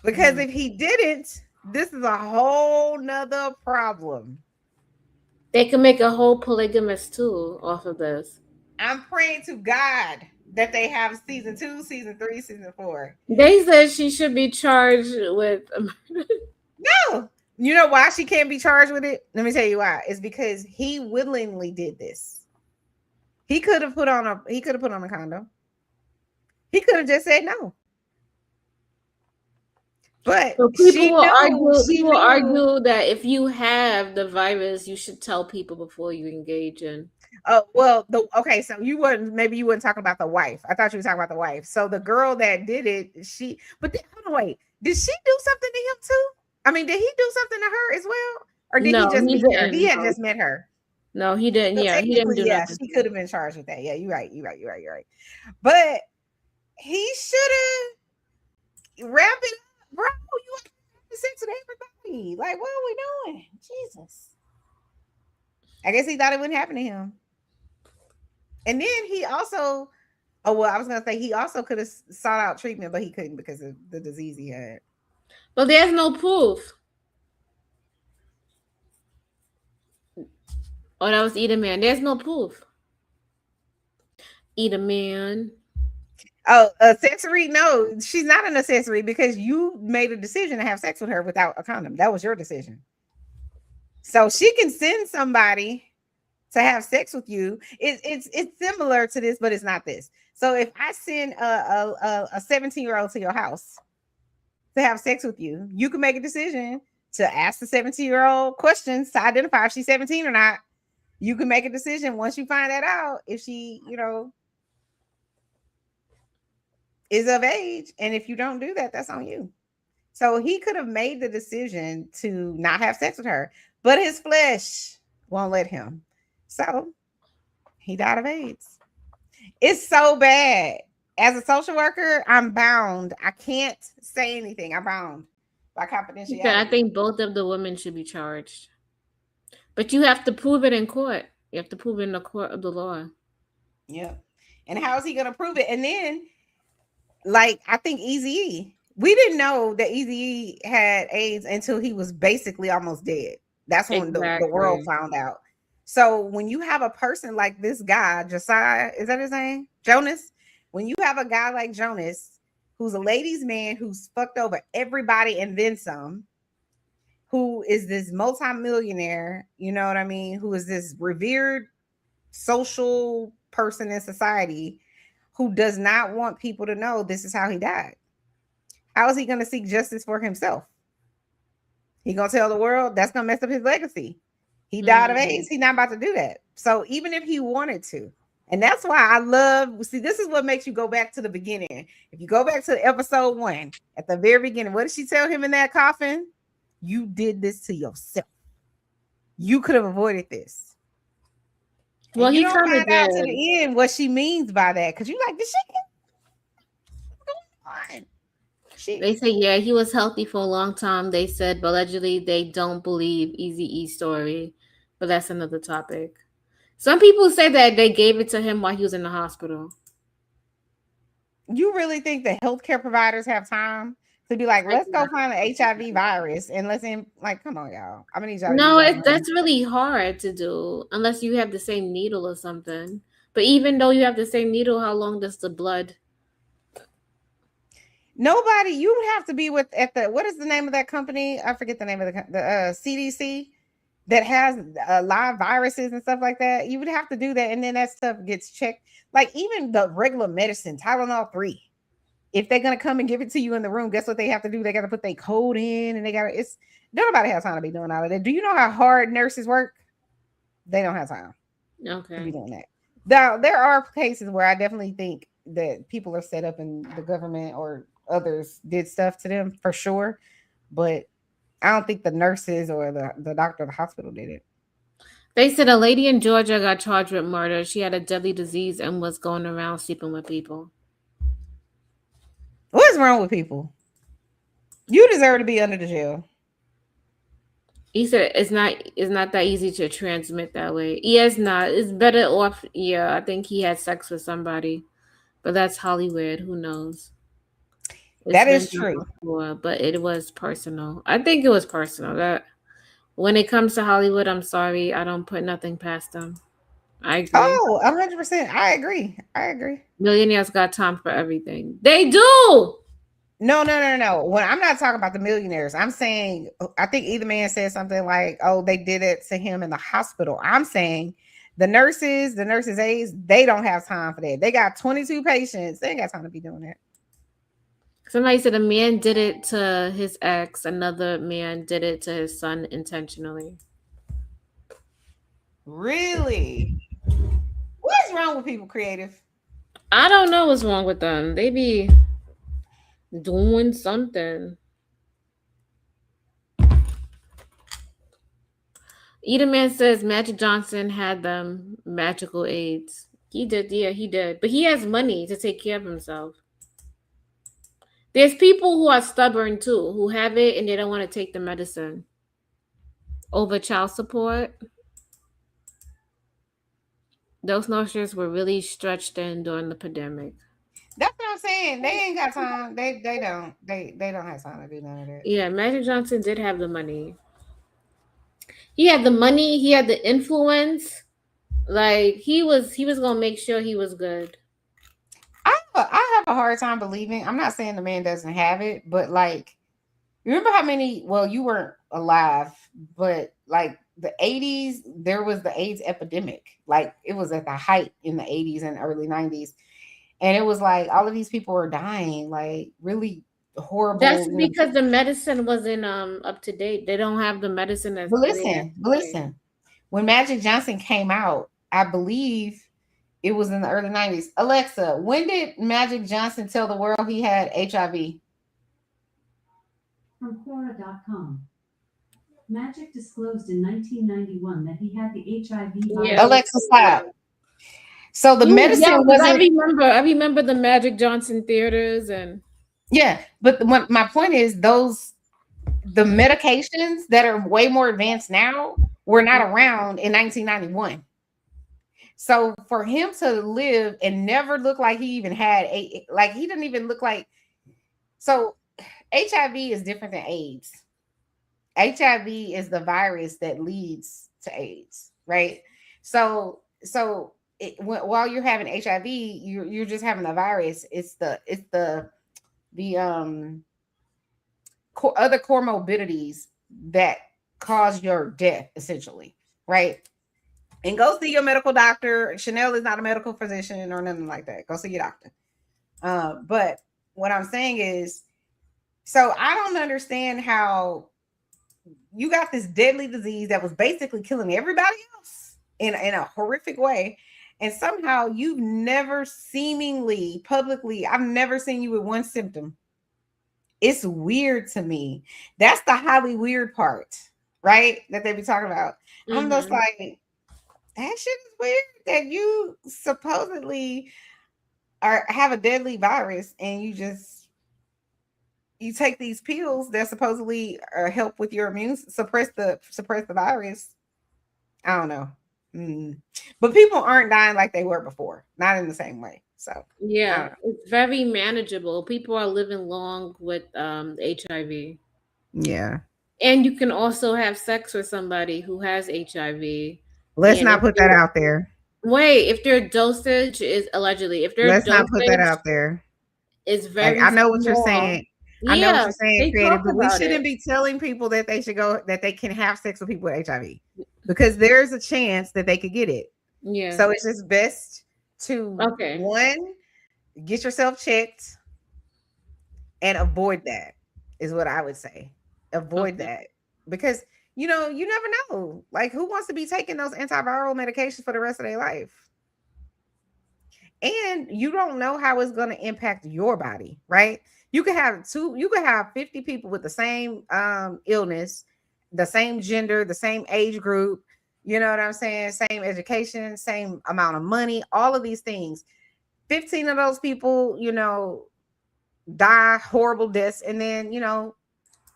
S2: Because if he didn't, this is a whole nother problem.
S1: They can make a whole Polygamist too off of this.
S2: I'm praying to God that they have season 2, season 3, season 4.
S1: They said she should be charged with
S2: No. You know why she can't be charged with it? Let me tell you why. It's because he willingly did this. He could have put on a condom. He could have just said no. But
S1: so people will argue that if you have the virus, you should tell people before you engage in.
S2: Oh, well, okay, so you wouldn't talk about the wife. I thought you were talking about the wife. So the girl that did it, hold on, wait. Did she do something to him too? I mean, did he do something to her as well? Or did he just meet her? He had just met her.
S1: No, he didn't. So he didn't do nothing.
S2: She could have been charged with that. Yeah, you're right. But he should have wrapped it up, bro. You have sex with everybody. Like, what are we doing? Jesus. I guess he thought it wouldn't happen to him. And then he also, I was going to say, he also could have sought out treatment, but he couldn't because of the disease he had.
S1: But there's no proof. Oh, that was Eat Man. There's no proof. Eat Man.
S2: Oh, accessory? No, she's not an accessory because you made a decision to have sex with her without a condom. That was your decision. So she can send somebody to have sex with you. It's similar to this, but it's not this. So if I send a 17-year-old to your house to have sex with you, you can make a decision to ask the 17-year-old questions to identify if she's 17 or not. You can make a decision once you find that out if she, is of age. And if you don't do that, that's on you. So he could have made the decision to not have sex with her, but his flesh won't let him. So he died of AIDS. It's so bad. As a social worker, I'm bound. I can't say anything. I'm bound by confidentiality.
S1: I think both of the women should be charged. But you have to prove it in court. You have to prove it in the court of the law.
S2: Yeah. And how is he going to prove it? And then, I think Eazy-E, we didn't know that Eazy-E had AIDS until he was basically almost dead. That's when the world found out. So when you have a person like this guy, Josiah, is that his name? Jonas? When you have a guy like Jonas, who's a ladies' man, who's fucked over everybody and then some, who is this multimillionaire, you know what I mean? Who is this revered social person in society who does not want people to know this is how he died. How is he going to seek justice for himself? He going to tell the world? That's going to mess up his legacy. He died of AIDS. He's not about to do that. So even if he wanted to, and that's why I love, this is what makes you go back to the beginning. If you go back to episode 1, at the very beginning, what did she tell him in that coffin? You did this to yourself. You could have avoided this.
S1: Well,
S2: And you
S1: he
S2: don't
S1: kind of
S2: find out to
S1: did.
S2: the end what she means by that, because you like this shit.
S1: They say, yeah, he was healthy for a long time. They said, but allegedly they don't believe Easy E's story. But that's another topic. Some people say that they gave it to him while he was in the hospital.
S2: You really think the healthcare providers have time to be like, let's go find the HIV virus and let's like, come on, y'all. I'm gonna need y'all to use
S1: No,
S2: y'all brain.
S1: that's really hard to do unless you have the same needle or something. But even though you have the same needle, how long does the blood?
S2: Nobody, you would have to be with at the what is the name of that company? I forget the name of the CDC that has live viruses and stuff like that. You would have to do that, and then that stuff gets checked. Like even the regular medicine, Tylenol 3. If they're gonna come and give it to you in the room, guess what they have to do? They got to put their code in, and they got it's nobody has time to be doing all of that. Do you know how hard nurses work? They don't have time to be doing that. Now there are cases where I definitely think that people are set up and the government or others did stuff to them for sure, but I don't think the nurses or the doctor or the hospital did it.
S1: They said a lady in Georgia got charged with murder. She had a deadly disease and was going around sleeping with people.
S2: What's wrong with people? You deserve to be under the jail.
S1: He said it's not that easy to transmit that way. Yeah, it's not. It's better off. Yeah, I think he had sex with somebody, but that's Hollywood. Who knows?
S2: That is true.
S1: Before, but it was personal. I think it was personal. That when it comes to Hollywood, I'm sorry, I don't put nothing past them. I agree.
S2: Oh, 100%. I agree. I agree.
S1: Millionaires got time for everything. They do.
S2: No. When I'm not talking about the millionaires, I'm saying I think either man said something like, "Oh, they did it to him in the hospital." I'm saying the nurses aides, they don't have time for that. They got 22 patients. They ain't got time to be doing that.
S1: Somebody said a man did it to his ex. Another man did it to his son intentionally.
S2: Really? What's wrong with people, creative?
S1: I don't know what's wrong with them. They be doing something. Edelman says Magic Johnson had them magical aids. He did, yeah, he did. But he has money to take care of himself. There's people who are stubborn too, who have it and they don't want to take the medicine over child support. Those nurses were really stretched in during the pandemic.
S2: That's what I'm saying. They ain't got time. They don't have time to do none of that.
S1: Yeah, Magic Johnson did have the money. He had the money. He had the influence. Like he was gonna make sure he was good.
S2: I have a hard time believing. I'm not saying the man doesn't have it, but like, remember how many? Well, you weren't alive, but like the 80s, there was the AIDS epidemic. Like it was at the height in the 80s and early 90s, and it was like all of these people were dying, like really horrible.
S1: That's because the medicine wasn't up to date. They don't have the medicine that's.
S2: But listen. When Magic Johnson came out, I believe it was in the early 90s. Alexa, when did Magic Johnson tell the world he had HIV?
S4: From Quora.com. Magic disclosed in 1991 that he had the HIV virus.
S2: Yeah. Alexa, stop. So the medicine wasn't.
S1: I remember the Magic Johnson theaters and.
S2: Yeah, but my point is the medications that are way more advanced now were not around in 1991. So for him to live and never look like he even had like he didn't even look like. So HIV is different than AIDS. HIV is the virus that leads to AIDS, right? So while you're having HIV, you're just having a virus. It's the other comorbidities that cause your death, essentially, right? And go see your medical doctor. Chanel is not a medical physician or nothing like that. Go see your doctor. But what I'm saying is, so I don't understand how you got this deadly disease that was basically killing everybody else in a horrific way. And somehow you've never seemingly publicly, I've never seen you with one symptom. It's weird to me. That's the highly weird part right? That they be talking about. I'm just
S1: Mm-hmm.
S2: like, that shit is weird that you supposedly have a deadly virus and you take these pills that supposedly help with your suppress the virus. I don't know. But people aren't dying like they were before, not in the same way. So I
S1: Yeah,
S2: don't know.
S1: it's very manageable. People are living long with HIV.
S2: Yeah.
S1: And you can also have sex with somebody who has HIV.
S2: Let's
S1: And
S2: not put that out there.
S1: if their dosage is allegedly, if their
S2: Let's not put that
S1: dosage
S2: out there.
S1: is
S2: Like
S1: very
S2: I know what you're
S1: small,
S2: saying. I know what
S1: yeah,
S2: you're saying,
S1: they
S2: creative,
S1: talk
S2: but we
S1: about
S2: shouldn't
S1: it.
S2: be telling people that they can have sex with people with HIV because there's a chance that they could get it.
S1: Yeah.
S2: So it's just best to
S1: Okay.
S2: one, get yourself checked and avoid that is what I would say. Avoid
S1: Okay.
S2: that because you never know. Like who wants to be taking those antiviral medications for the rest of their life? And you don't know how it's going to impact your body, right? You could have 50 people with the same illness, the same gender, the same age group, you know what I'm saying? Same education, same amount of money, all of these things. 15 of those people, die horrible deaths, and then,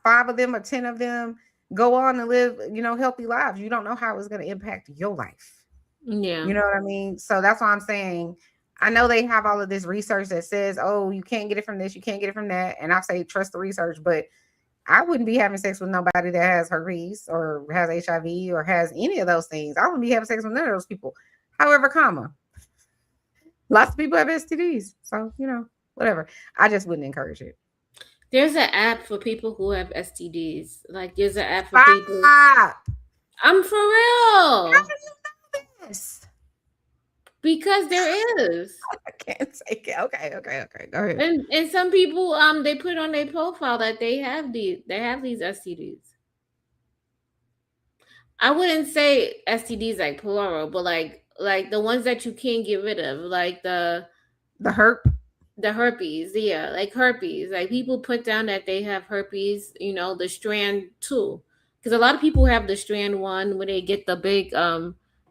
S2: 5 of them or 10 of them go on and live, healthy lives. You don't know how it's going to impact your life.
S1: Yeah.
S2: You know what I mean? So that's why I'm saying, I know they have all of this research that says, oh, you can't get it from this, you can't get it from that. And I say, trust the research, but I wouldn't be having sex with nobody that has herpes or has HIV or has any of those things. I wouldn't be having sex with none of those people. However, lots of people have STDs. So, whatever. I just wouldn't encourage it.
S1: There's an app for people who have STDs. Like there's an app for people.
S2: Stop.
S1: I'm for
S2: How
S1: real.
S2: do you know this?
S1: Because there is.
S2: I can't take it. Okay. Go ahead.
S1: And some people they put on their profile that they have these STDs. I wouldn't say STDs like plural, but like the ones that you can't get rid of, like
S2: The herp.
S1: the herpes, yeah, like herpes. Like people put down that they have herpes, the strand 2. Because a lot of people have the strand 1 where they get the big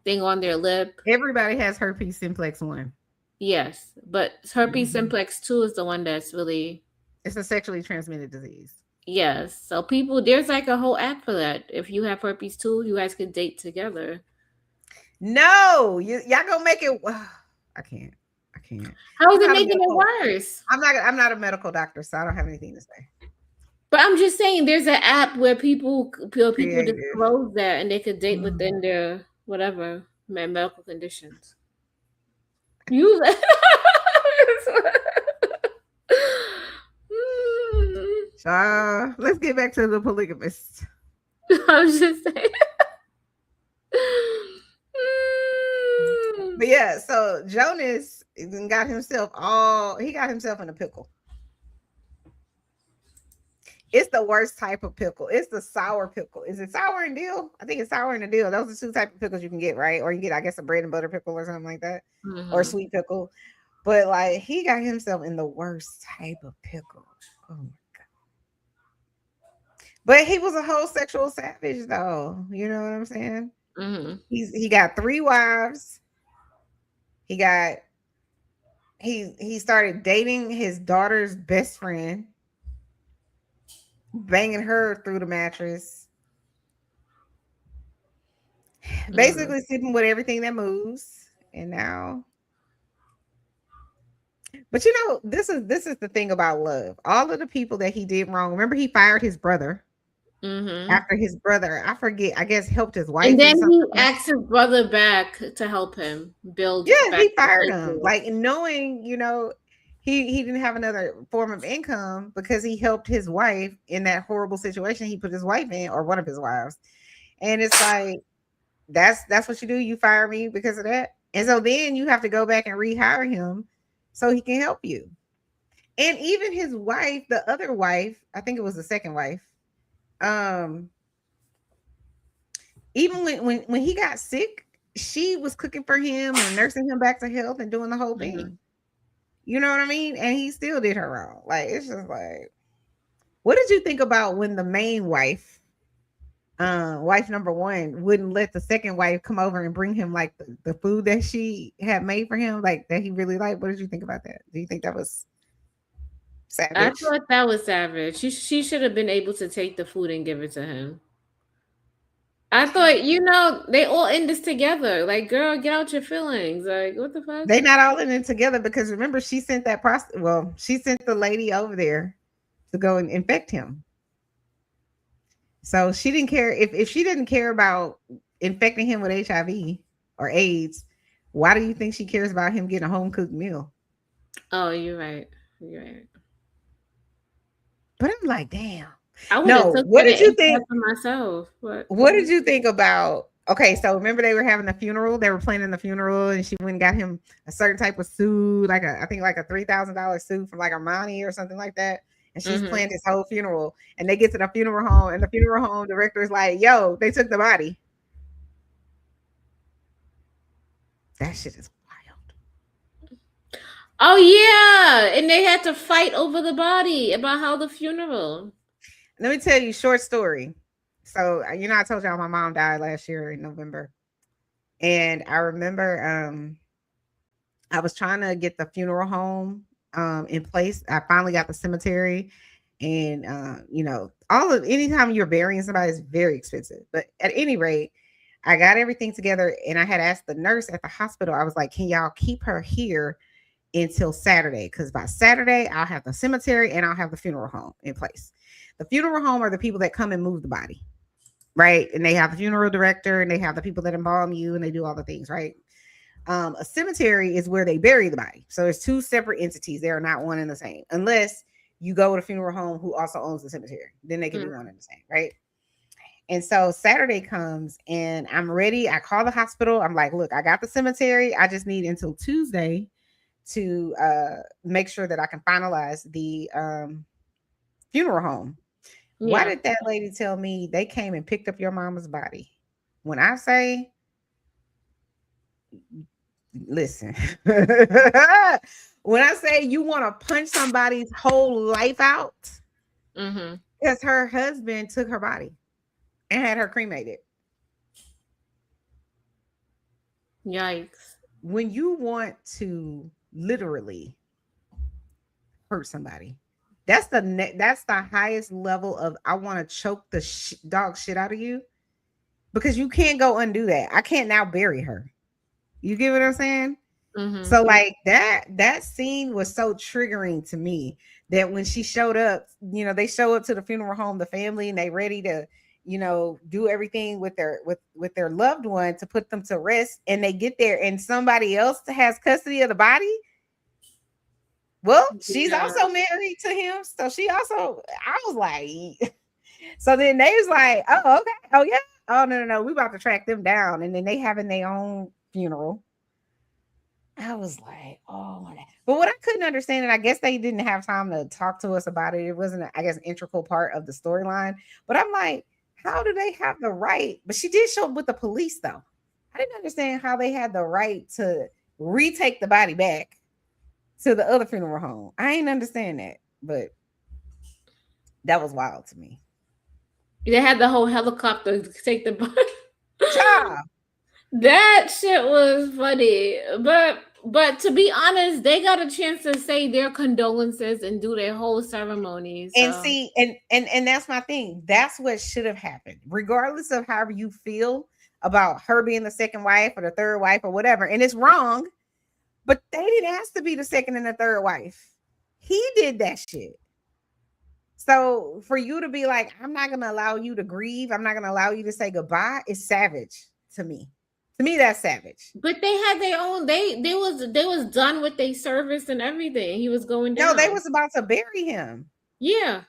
S1: thing on their lip.
S2: Everybody has herpes simplex 1.
S1: Yes, but herpes
S2: Mhm.
S1: simplex 2 is the one that's really,
S2: It's a sexually transmitted disease.
S1: yes. So people, there's like a whole app for that. If you have herpes 2, you guys could date together.
S2: No, y'all gonna make it. I can't.
S1: How is
S2: I'm
S1: it
S2: not a
S1: making it
S2: medical.
S1: worse?
S2: I'm not a medical doctor, so I don't have anything to say.
S1: But I'm just saying, there's an app where people
S2: Creative.
S1: disclose that and they could date
S2: Mm.
S1: within their whatever medical conditions. Use it.
S2: So let's get back to the polygamist.
S1: I was just saying.
S2: But yeah, so Jonas got himself in a pickle. It's the worst type of pickle. It's the sour pickle. Is it sour and dill? I think it's sour and a dill. Those are 2 types of pickles you can get, right? Or you get, I guess, a bread and butter pickle or something like that, or sweet pickle. But like, he got himself in the worst type of pickle. Oh my god! But he was a whole sexual savage, though. You know what I'm saying? He got 3 wives. He started dating his daughter's best friend, banging her through the mattress, basically sleeping with everything that moves. And now, but this is the thing about love. All of the people that he did wrong. Remember, he fired his brother after his brother, I forget, I guess, helped his wife.
S1: And then he asked his brother back to help him build.
S2: Yeah,
S1: back
S2: he fired him, like knowing, he didn't have another form of income because he helped his wife in that horrible situation he put his wife in, or one of his wives. And it's like, that's what you do. You fire me because of that. And so then you have to go back and rehire him so he can help you. And even his wife, the other wife, I think it was the second wife, even when he got sick, she was cooking for him and nursing him back to health and doing the whole thing. You know what I mean? And he still did her wrong. Like, it's just like, what did you think about when the main wife wife number one wouldn't let the second wife come over and bring him like the food that she had made for him, like that he really liked. What did you think about that? Do you think that was
S1: I
S2: savage?
S1: thought that was savage. She should have been able to take the food and give it to him. I thought, they all in this together. Like, girl, get out your feelings. Like, what the fuck?
S2: They not all in it together because remember she sent that she sent the lady over there to go and infect him. So she didn't care if she didn't care about infecting him with HIV or AIDS. Why do you think she cares about him getting a home cooked meal?
S1: Oh, you're right. You're right.
S2: But I'm like, damn.
S1: I would have
S2: No,
S1: took
S2: what
S1: that
S2: did
S1: and
S2: you
S1: ate that
S2: think?
S1: for myself.
S2: What did you think about? Okay, so remember they were having the funeral. They were planning the funeral, and she went and got him a certain type of suit, I think like a $3,000 suit from like Armani or something like that. And she's
S1: Mm-hmm.
S2: planned this whole funeral. And they get to the funeral home, and the funeral home director is like, "Yo, they took the body." That shit is wild.
S1: Oh yeah, and they had to fight over the body about how the funeral.
S2: Let me tell you a short story. So I told y'all my mom died last year in November, and I remember I was trying to get the funeral home in place. I finally got the cemetery, and anytime you're burying somebody is very expensive. But at any rate, I got everything together, and I had asked the nurse at the hospital. I was like, "Can y'all keep her here until Saturday? Because by Saturday, I'll have the cemetery and I'll have the funeral home in place." The funeral home are the people that come and move the body, right? And they have the funeral director, and they have the people that embalm you, and they do all the things, right? A cemetery is where they bury the body. So it's two separate entities. They are not one and the same, unless you go to a funeral home who also owns the cemetery. Then they can be one and the same, right? And so Saturday comes and I'm ready. I call the hospital. I'm like, "Look, I got the cemetery. I just need until Tuesday to make sure that I can finalize the funeral home." Why
S1: Yeah.
S2: did that lady tell me they came and picked up your mama's body? When I say, listen, when I say you want to punch somebody's whole life out,
S1: Mm-hmm.
S2: because her husband took her body and had her cremated.
S1: Yikes.
S2: When you want to literally hurt somebody, that's the highest level of I want to choke the dog shit out of you, because you can't go undo that. I can't now bury her. You get what I'm saying?
S1: Mm-hmm.
S2: So like that scene was so triggering to me that when she showed up, they show up to the funeral home, the family, and they ready to, do everything with their loved one to put them to rest, and they get there and somebody else has custody of the body. Well, she's
S1: Yeah.
S2: also married to him, so I was like, so then they was like, "Oh, okay, oh yeah, oh no, we about to track them down," and then they having their own funeral. I was like, "Oh my God." But what I couldn't understand, and I guess they didn't have time to talk to us about it. It wasn't, I guess, an integral part of the storyline. But I'm like, how do they have the right? But she did show up with the police, though. I didn't understand how they had the right to retake the body back to the other funeral home. I ain't understand that, but that was wild to me.
S1: They had the whole helicopter to take the body.
S2: Child.
S1: That shit was funny. But to be honest, they got a chance to say their condolences and do their whole ceremony. So.
S2: And see, and that's my thing. That's what should have happened, regardless of however you feel about her being the second wife or the third wife or whatever. And it's wrong, but they didn't ask to be the second and the third wife. He did that shit. So for you to be like, "I'm not gonna allow you to grieve, I'm not gonna allow you to say goodbye," is savage to me. To me, that's savage.
S1: But they had their own. They was done with their service and everything. He was going down.
S2: No, they was about to bury him.
S1: Yeah.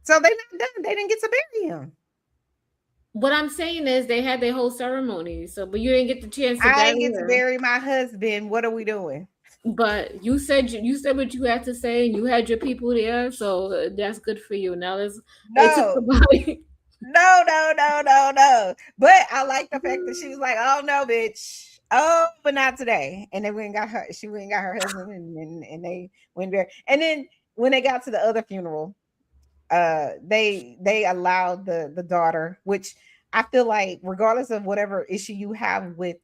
S2: So they not done. They didn't get to bury him.
S1: What I'm saying is they had their whole ceremony. So, but you didn't get the chance to
S2: I
S1: bury
S2: didn't get to
S1: her.
S2: bury my husband. What are we doing?
S1: But you said what you had to say, and you had your people there. So that's good for you. Now they took the
S2: No,
S1: body.
S2: no. But I like the fact that she was like, "Oh no, bitch. Oh, but not today." And they went and got her. She went and got her husband, and they went there. And then when they got to the other funeral, they allowed the daughter, which I feel like regardless of whatever issue you have with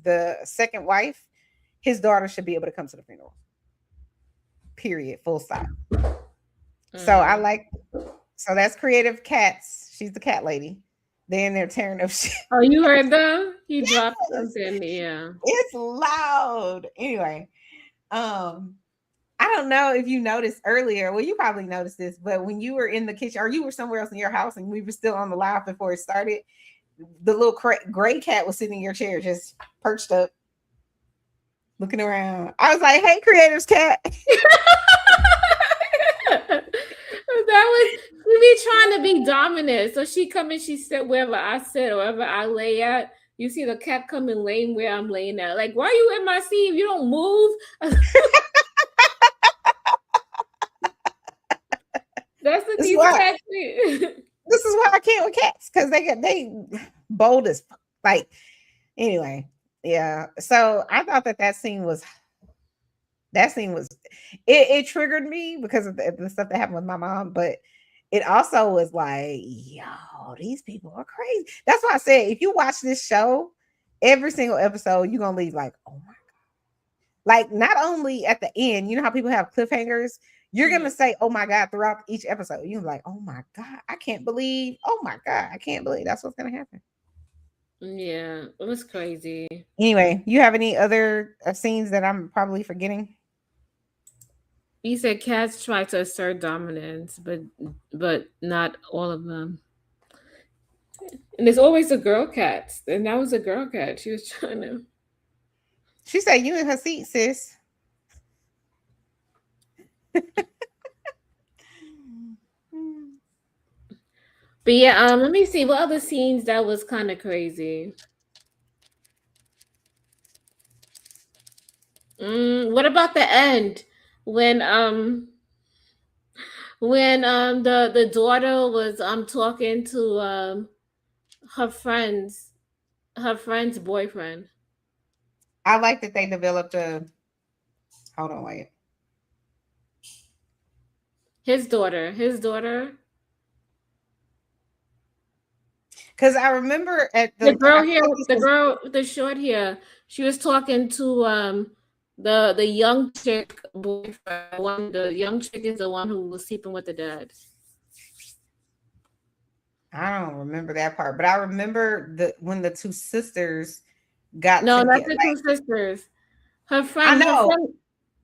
S2: the second wife, his daughter should be able to come to the funeral. Period. Full stop. So I like, so that's Creative Cats. She's the cat lady. Then they're tearing up shit.
S1: Oh, you heard them? He
S2: Yes.
S1: dropped something. Yeah.
S2: It's loud. Anyway, I don't know if you noticed earlier. Well, you probably noticed this, but when you were in the kitchen or you were somewhere else in your house and we were still on the live before it started, the little gray cat was sitting in your chair, just perched up, looking around. I was like, "Hey, Creator's cat."
S1: That was we be trying to be dominant. So she come and she sit wherever I sit or wherever I lay at. You see the cat come and laying where I'm laying at. Like, why are you in my seat if you don't move? That's what these cats do.
S2: This is why I can't with cats, because they bold as fuck. Like, anyway, yeah. So I thought that scene was it triggered me because of the stuff that happened with my mom, but it also was like, yo, these people are crazy. That's why I said if you watch this show, every single episode, you're gonna leave like, oh my god. Like, not only at the end, you know how people have cliffhangers, you're gonna say, oh my god, throughout each episode. You're like, oh my god, I can't believe, oh my god, I can't believe that's what's gonna happen.
S1: Yeah, it was crazy.
S2: Anyway, you have any other scenes that I'm probably forgetting?
S1: He said cats try to assert dominance, but not all of them. And there's always a girl cat, and that was a girl cat. She was trying to.
S2: She said, "You in her seat, sis."
S1: But yeah, let me see what other scenes that was kind of crazy. What about the end when the daughter was talking to her friend's boyfriend?
S2: I like that they developed a. Hold on, wait.
S1: His daughter.
S2: Because I remember at
S1: the girl here, the girl with the short hair, she was talking to the young chick boyfriend. The young chick is the one who was sleeping with the dad.
S2: I don't remember that part, but I remember when the two sisters got
S1: no,
S2: together.
S1: not the two sisters. Her friend.
S2: I know.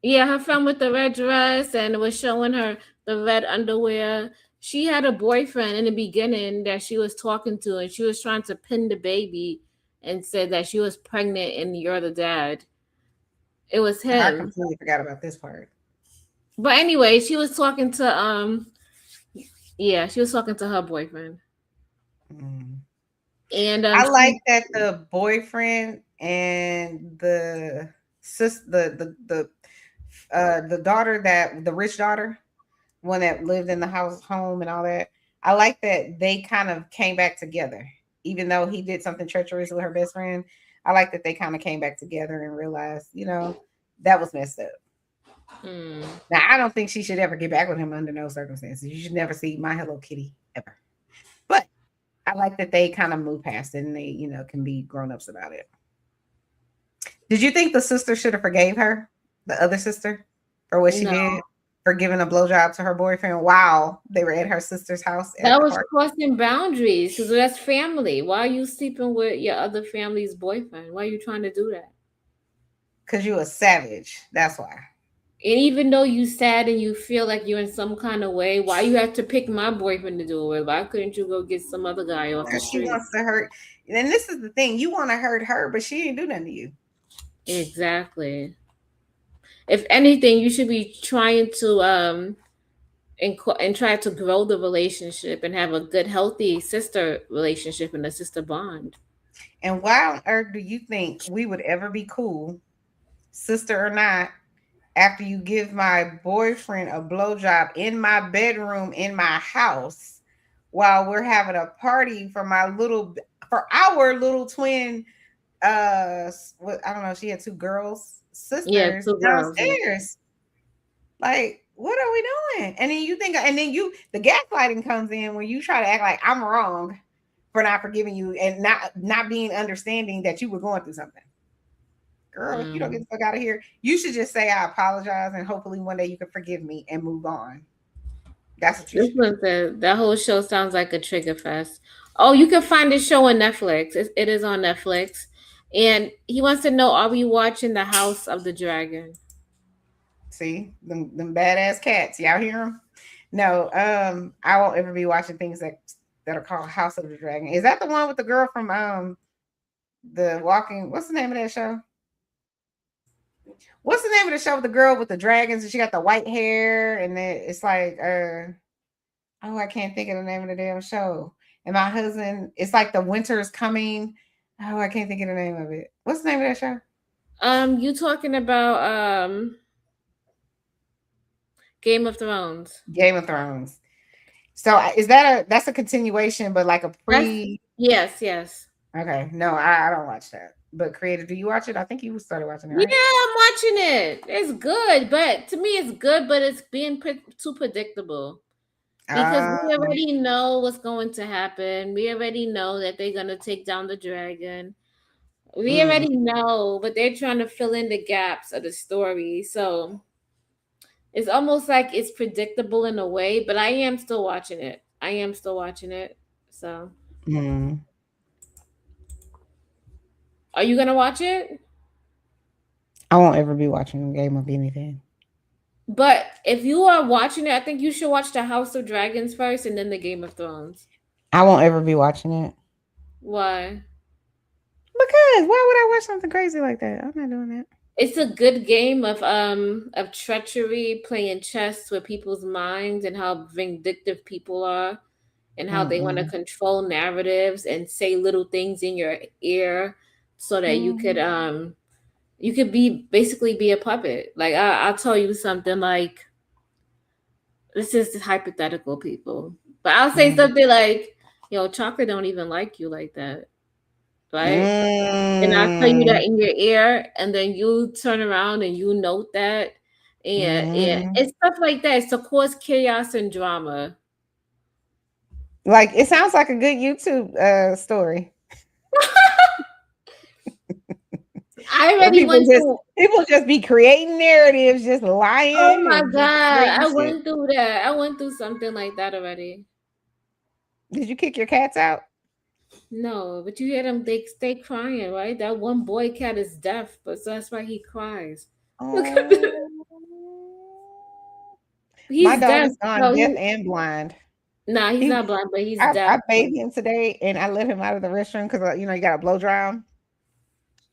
S1: Her friend with the red dress and was showing her the red underwear. She had a boyfriend in the beginning that she was talking to, and she was trying to pin the baby and said that she was pregnant and you're the dad. It was him.
S2: I completely forgot about this part.
S1: But anyway, she was talking to she was talking to her boyfriend. And
S2: I like that the boyfriend and the daughter, that the rich daughter, one that lived in the home and all that. I like that they kind of came back together, even though he did something treacherous with her best friend. I like that they kind of came back together and realized, that was messed up. Now, I don't think she should ever get back with him under no circumstances. You should never see My Hello Kitty ever. But I like that they kind of move past it and they, can be grown-ups about it. Did you think the sister should have forgave her, the other sister, for what she did? For giving a blowjob to her boyfriend while they were at her sister's house.
S1: That was crossing boundaries because that's family. Why are you sleeping with your other family's boyfriend? Why are you trying to do that?
S2: Because you're a savage. That's why.
S1: And even though you sad and you feel like you're in some kind of way, why you have to pick my boyfriend to do it with? Why couldn't you go get some other guy off the street?
S2: She wants to hurt. And this is the thing. You want to hurt her, but she didn't do nothing to you.
S1: Exactly. If anything, you should be trying to and try to grow the relationship and have a good, healthy sister relationship and a sister bond.
S2: And why on earth do you think we would ever be cool, sister or not, after you give my boyfriend a blowjob in my bedroom in my house while we're having a party for our little twin? I don't know. She had two girls. Sisters downstairs. Like, what are we doing? And then the gaslighting comes in when you try to act like I'm wrong for not forgiving you and not being understanding that you were going through something. Girl, if you don't get the fuck out of here, you should just say I apologize and hopefully one day you can forgive me and move on. That's what you should do.
S1: That whole show sounds like a trigger fest. Oh, you can find this show on Netflix. It is on Netflix. And he wants to know, are we watching The House of the Dragon?
S2: See, them badass cats. Y'all hear them? No, I won't ever be watching things that are called House of the Dragon. Is that the one with the girl from the Walking? What's the name of that show? What's the name of the show with the girl with the dragons and she got the white hair and it's like oh, I can't think of the name of the damn show. And my husband, it's like the winter is coming. Oh, I can't think of the name of it. What's the name of that show?
S1: You talking about Game of Thrones.
S2: Game of Thrones. So is that's a continuation, but like a pre?
S1: Yes.
S2: Okay, no, I don't watch that. But Creative, do you watch it? I think you started watching it, right?
S1: Yeah, I'm watching it. It's good, but to me, it's good, but it's being too predictable because we already know what's going to happen. We already know that they're gonna take down the dragon. We already know, but they're trying to fill in the gaps of the story. So it's almost like it's predictable in a way, but I am still watching it. So are you gonna watch it?
S2: I won't ever be watching a game of anything.
S1: But if you are watching it, I think you should watch the House of Dragons first and then the Game of Thrones.
S2: I won't ever be watching it.
S1: Why?
S2: Because why would I watch something crazy like that? I'm not doing that.
S1: It's a good game of treachery, playing chess with people's minds and how vindictive people are and how they want to control narratives and say little things in your ear so that you could basically be a puppet. Like I'll tell you something like, this is hypothetical, people, but I'll say something like, yo, Chocolate don't even like you like that. Right? And I'll tell you that in your ear, and then you turn around and you note that. And it's stuff like that. It's to cause chaos and drama.
S2: Like, it sounds like a good YouTube story.
S1: I already went through.
S2: People just be creating narratives, just lying.
S1: Oh my God. I went through that. I went through something like that already.
S2: Did you kick your cats out?
S1: No, but you hear them, they stay crying, right? That one boy cat is deaf, but so that's why he cries. Look at this.
S2: My dog is deaf and blind.
S1: Nah, he's not blind, but he's deaf.
S2: I bathed him today and I let him out of the restroom because you got to blow dry him.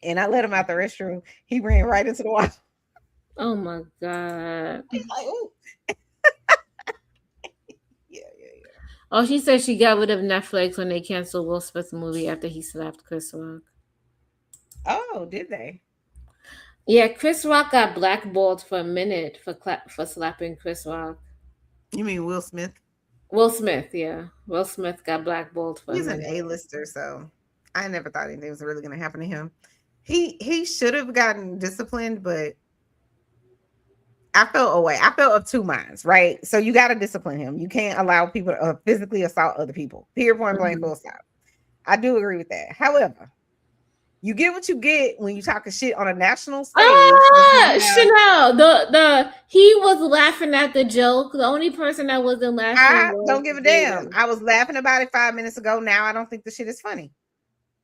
S2: And I let him out the restroom. He ran right into the water.
S1: Oh my God.
S2: He's like, ooh. Yeah.
S1: Oh, she said she got rid of Netflix when they canceled Will Smith's movie after he slapped Chris Rock.
S2: Oh, did they?
S1: Yeah, Chris Rock got blackballed for a minute for slapping Chris Rock.
S2: You mean Will Smith?
S1: Will Smith, yeah. Will Smith got blackballed for a minute.
S2: He's an A-lister, so I never thought anything was really going to happen to him. He should have gotten disciplined, but I felt away. I felt of two minds, right? So you got to discipline him. You can't allow people to physically assault other people. Period, point blank, full stop. I do agree with that. However, you get what you get when you talking shit on a national stage.
S1: Chanel, he was laughing at the joke. The only person that wasn't laughing.
S2: I don't give a damn. I was laughing about it 5 minutes ago. Now I don't think the shit is funny.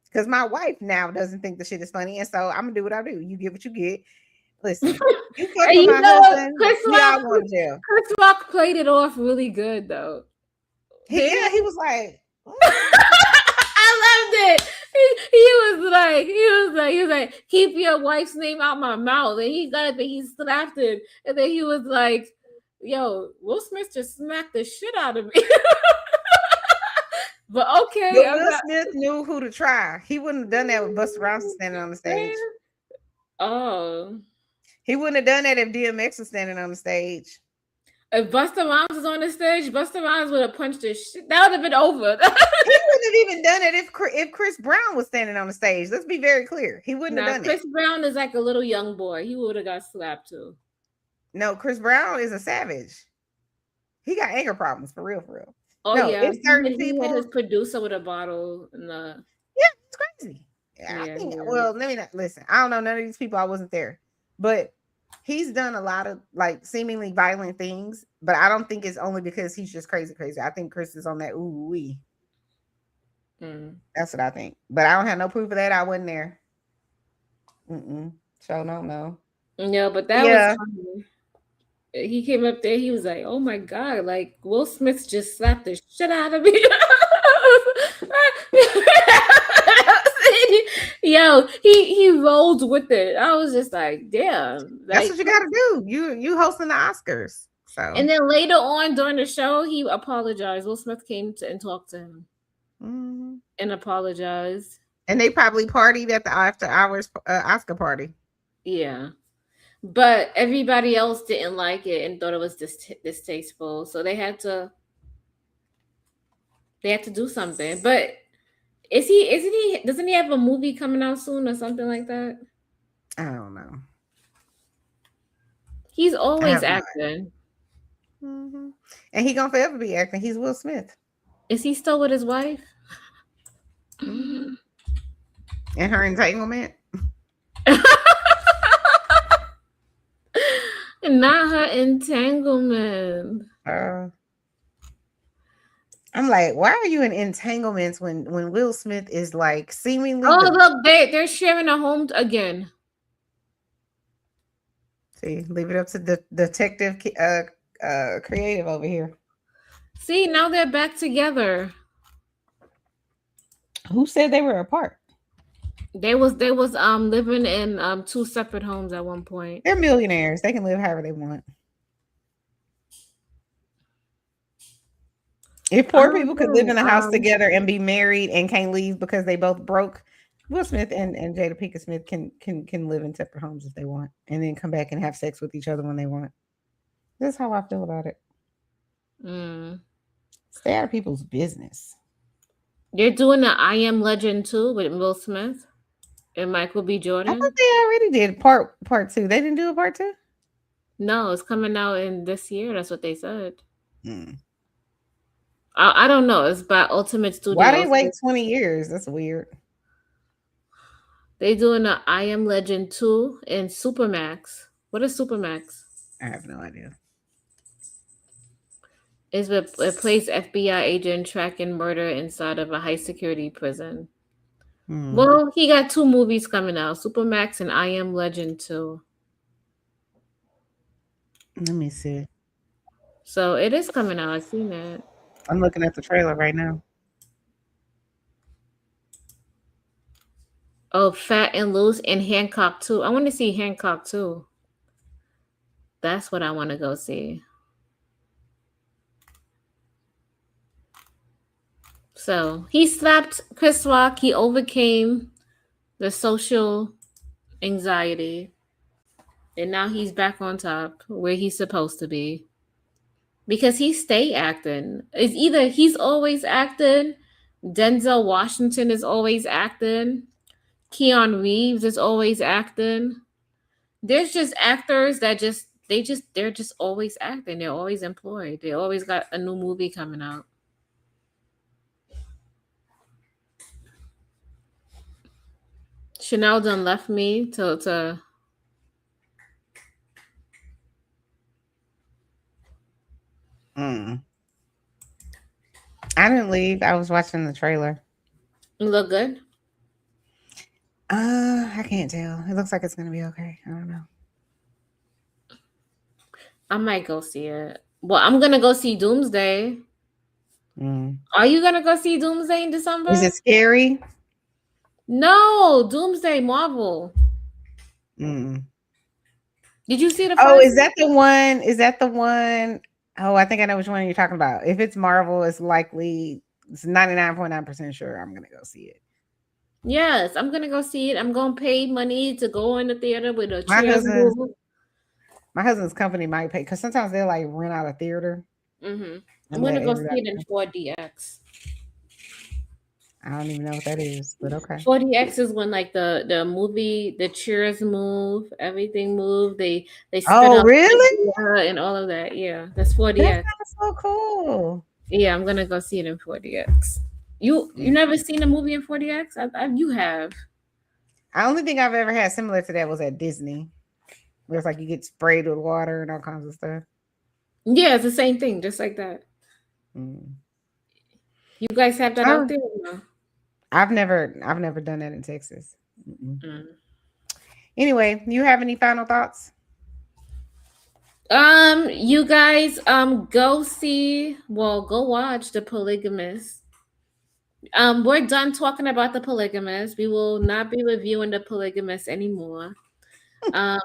S2: Because my wife now doesn't think the shit is funny. And so I'm going to do what I do. You get what you get. Listen, you fuck with my husband,
S1: Chris Rock played it off really good, though.
S2: He was like,
S1: I loved it. He was like, keep your wife's name out my mouth. And he got it, but he slapped him. And then he was like, yo, Will Smith just smacked the shit out of me. But okay.
S2: But Will Smith knew who to try. He wouldn't have done that with Busta Rhymes standing on the stage.
S1: Oh.
S2: He wouldn't have done that if DMX was standing on the stage.
S1: If Busta Rhymes was on the stage, Busta Rhymes would have punched his shit. That would have been over.
S2: He wouldn't have even done it if Chris Brown was standing on the stage. Let's be very clear. He wouldn't have done it.
S1: Chris Brown is like a little young boy. He would have got slapped too.
S2: No, Chris Brown is a savage. He got anger problems for real, for real.
S1: Oh
S2: No,
S1: yeah,
S2: it's certain
S1: he had his
S2: people.
S1: producer with a bottle and the
S2: Yeah, it's crazy. Yeah, I
S1: yeah,
S2: think.
S1: yeah.
S2: Well, let me not listen. I don't know none of these people. I wasn't there, but he's done a lot of like seemingly violent things. But I don't think it's only because he's just crazy, crazy. I think Chris is on that ooh wee.
S1: Mm.
S2: That's what I think. But I don't have no proof of that. I wasn't there. So don't know.
S1: Yeah, but that was
S2: Yeah,
S1: funny. He came up there, he was like, "Oh my god, like Will Smith just slapped the shit out of me." Yo, he rolled with it. I was just like, damn.
S2: that's
S1: Like,
S2: what you got to do. You hosting the Oscars, so
S1: and then later on during the show, he apologized. Will Smith came to and talked to him
S2: mhm.
S1: and apologized.
S2: And they probably partied at the after hours Oscar party.
S1: Yeah. But everybody else didn't like it and thought it was distasteful. So they had to do something. But doesn't he have a movie coming out soon or something like that?
S2: I don't know.
S1: He's
S2: I
S1: always
S2: have no
S1: acting.
S2: hmm And he gonna forever be acting. He's Will Smith.
S1: Is he still with his wife?
S2: hmm And her entanglement.
S1: Not her entanglement.
S2: Uh, I'm like, why are you in entanglements when Will Smith is like seemingly
S1: Oh
S2: the
S1: look, they're sharing a home again.
S2: see? Leave it up to the detective creative over here.
S1: See, now they're back together.
S2: Who said they were apart?
S1: They was living in two separate homes at one point.
S2: They're millionaires. They can live however they want. If
S1: I
S2: poor
S1: don't
S2: people could live in
S1: know.
S2: a house together and be married and can't leave because they both broke, Will Smith and Jada Pinkett Smith can live in separate homes if they want, and then come back and have sex with each other when they want. That's how I feel about it.
S1: Mm.
S2: Stay out of people's business.
S1: They're doing the I Am Legend too with Will Smith and Michael B.
S2: I
S1: Jordan.
S2: thought they already did part two. They didn't do a part two.
S1: No, it's coming out in this year. That's what they said.
S2: Hmm.
S1: I don't know. It's by Ultimate
S2: Why they
S1: Studios.
S2: wait 20 years? That's weird.
S1: They doing the I Am Legend 2 and Supermax. What is Supermax?
S2: I have no idea.
S1: It's a place FBI agent tracking murder inside of a high security prison.
S2: Hmm.
S1: Well, he got two movies coming out, Supermax and I Am Legend 2.
S2: Let me see.
S1: So it is coming out. I've seen it.
S2: I'm looking at the trailer right now.
S1: Oh, Fat and Loose and Hancock 2. I want to see Hancock 2. That's what I want to go see. So he slapped Chris Rock. He overcame the social anxiety. And now he's back on top where he's supposed to be. Because he stay acting. It's either he's always acting, Denzel Washington is always acting, Keanu Reeves is always acting. There's just actors that they're just always acting. They're always employed. They always got a new movie coming out. Chanel done left me to
S2: I didn't leave. I was watching the trailer.
S1: look good.
S2: I can't tell. It looks like it's gonna be okay. I don't know.
S1: I might go see it. Well, I'm gonna go see Doomsday.
S2: Mm.
S1: Are you gonna go see Doomsday in December?
S2: Is it scary?
S1: No, Doomsday Marvel.
S2: Mm.
S1: Did you see the
S2: Oh,
S1: first?
S2: is that the one? Is that the one? Oh, I think I know which one you're talking about. If it's Marvel, it's 99.9% sure I'm gonna go see it.
S1: Yes, I'm gonna go see it. I'm gonna pay money to go in the theater with a
S2: My
S1: chair.
S2: My husband's company might pay because sometimes they'll like rent out a theater.
S1: I'm
S2: and
S1: gonna
S2: let
S1: go see
S2: everybody
S1: it in
S2: know.
S1: 4DX.
S2: I don't even know what that is, but okay.
S1: 40X is when like the movie, the chairs move, everything move. They spit
S2: Oh,
S1: up
S2: really?
S1: and all of that. Yeah, that's
S2: That
S1: 40X.
S2: sounds so cool.
S1: Yeah, I'm gonna go see it in 40X. You
S2: Mm.
S1: never seen a movie in 40X? You have.
S2: I only think I've ever had similar to that was at Disney, where it's like you get sprayed with water and all kinds of stuff.
S1: Yeah, it's the same thing, just like that.
S2: Mm.
S1: You guys have that out
S2: Oh,
S1: there? Or no?
S2: I've never done that in Texas. Mm-mm.
S1: Mm.
S2: Anyway, you have any final thoughts?
S1: You guys, go watch The Polygamist. We're done talking about The Polygamist. We will not be reviewing The Polygamist anymore.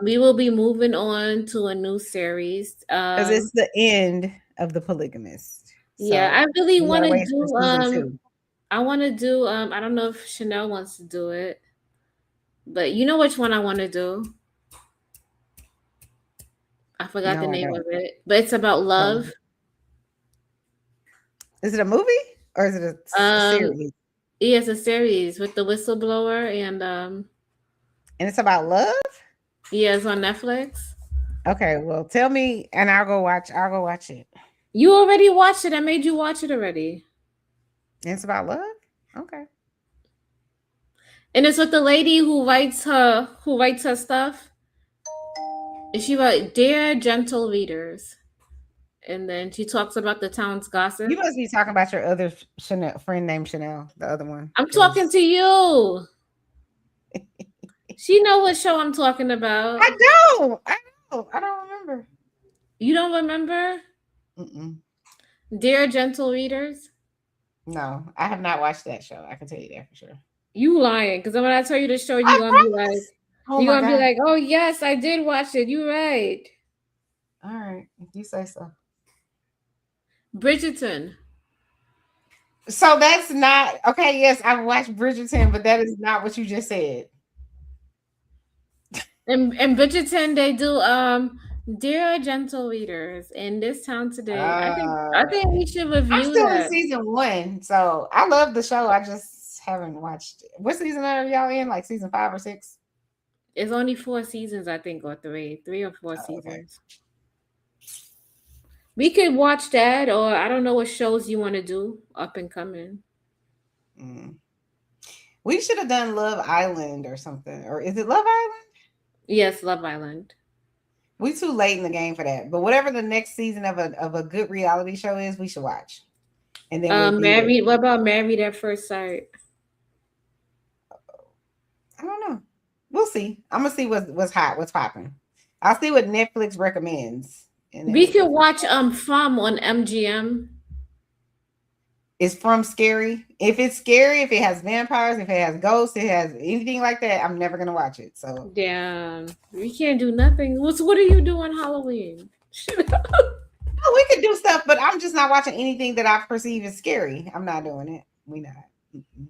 S1: We will be moving on to a new series.
S2: Because it's the end of The Polygamist.
S1: Yeah,
S2: So
S1: I really
S2: we
S1: want
S2: gotta
S1: to
S2: wait for
S1: do
S2: season 2.
S1: I want to do I don't know if Chanel wants to do it, but you know which one I want to do. I forgot the
S2: No, I
S1: name of
S2: don't.
S1: it, but it's about love.
S2: Is it a movie or is it a
S1: Um,
S2: series?
S1: it's a series with the whistleblower and
S2: And it's about love?
S1: yeah, it's on Netflix.
S2: Okay, well, tell me and I'll go watch it.
S1: You already watched it. I made you watch it already.
S2: And it's about love? Okay.
S1: And it's with the lady who writes her stuff. And she wrote Dear Gentle Readers. And then she talks about the town's gossip.
S2: You must be talking about your other Chanel friend named Chanel, the other one.
S1: I'm talking to you. She know what show I'm talking about.
S2: I don't remember.
S1: You don't remember?
S2: Mm-mm.
S1: Dear Gentle Readers?
S2: No, I have not watched that show. I can tell you that for sure.
S1: You lying. Because when I tell you the show,
S2: I
S1: you're going to be like,
S2: promise. Oh
S1: you're
S2: my
S1: going to be
S2: God.
S1: like, oh, yes, I did watch it. You're right.
S2: All right, if you say so.
S1: Bridgerton.
S2: So that's not okay. Yes, I've watched Bridgerton, but that is not what you just said.
S1: In Bridgerton, they do Dear Gentle Readers in this town today. I think we should
S2: I'm
S1: review
S2: still in
S1: that.
S2: season 1, so I love the show. I just haven't watched it. What season are y'all in? Like season 5 or 6?
S1: It's only 4 seasons, I think, or 3 or 4
S2: Oh, okay.
S1: seasons. We could watch that, or I don't know what shows you want to do up and coming.
S2: We should have done Love Island or something. Or is it Love Island?
S1: Yes, Love Island.
S2: We too late in the game for that. But whatever the next season of a good reality show is, we should watch. And then
S1: Married. What about Married at First Sight?
S2: I don't know. We'll see. I'm gonna see what's hot, what's popping. I'll see what Netflix recommends. And
S1: We could watch From on MGM.
S2: Is From scary? If it's scary, if it has vampires, if it has ghosts, it has anything like that, I'm never gonna watch it. So
S1: Damn, we can't do nothing. What do you do on Halloween?
S2: oh, we could do stuff, but I'm just not watching anything that I perceive as scary. I'm not doing it. We not. Mm-mm.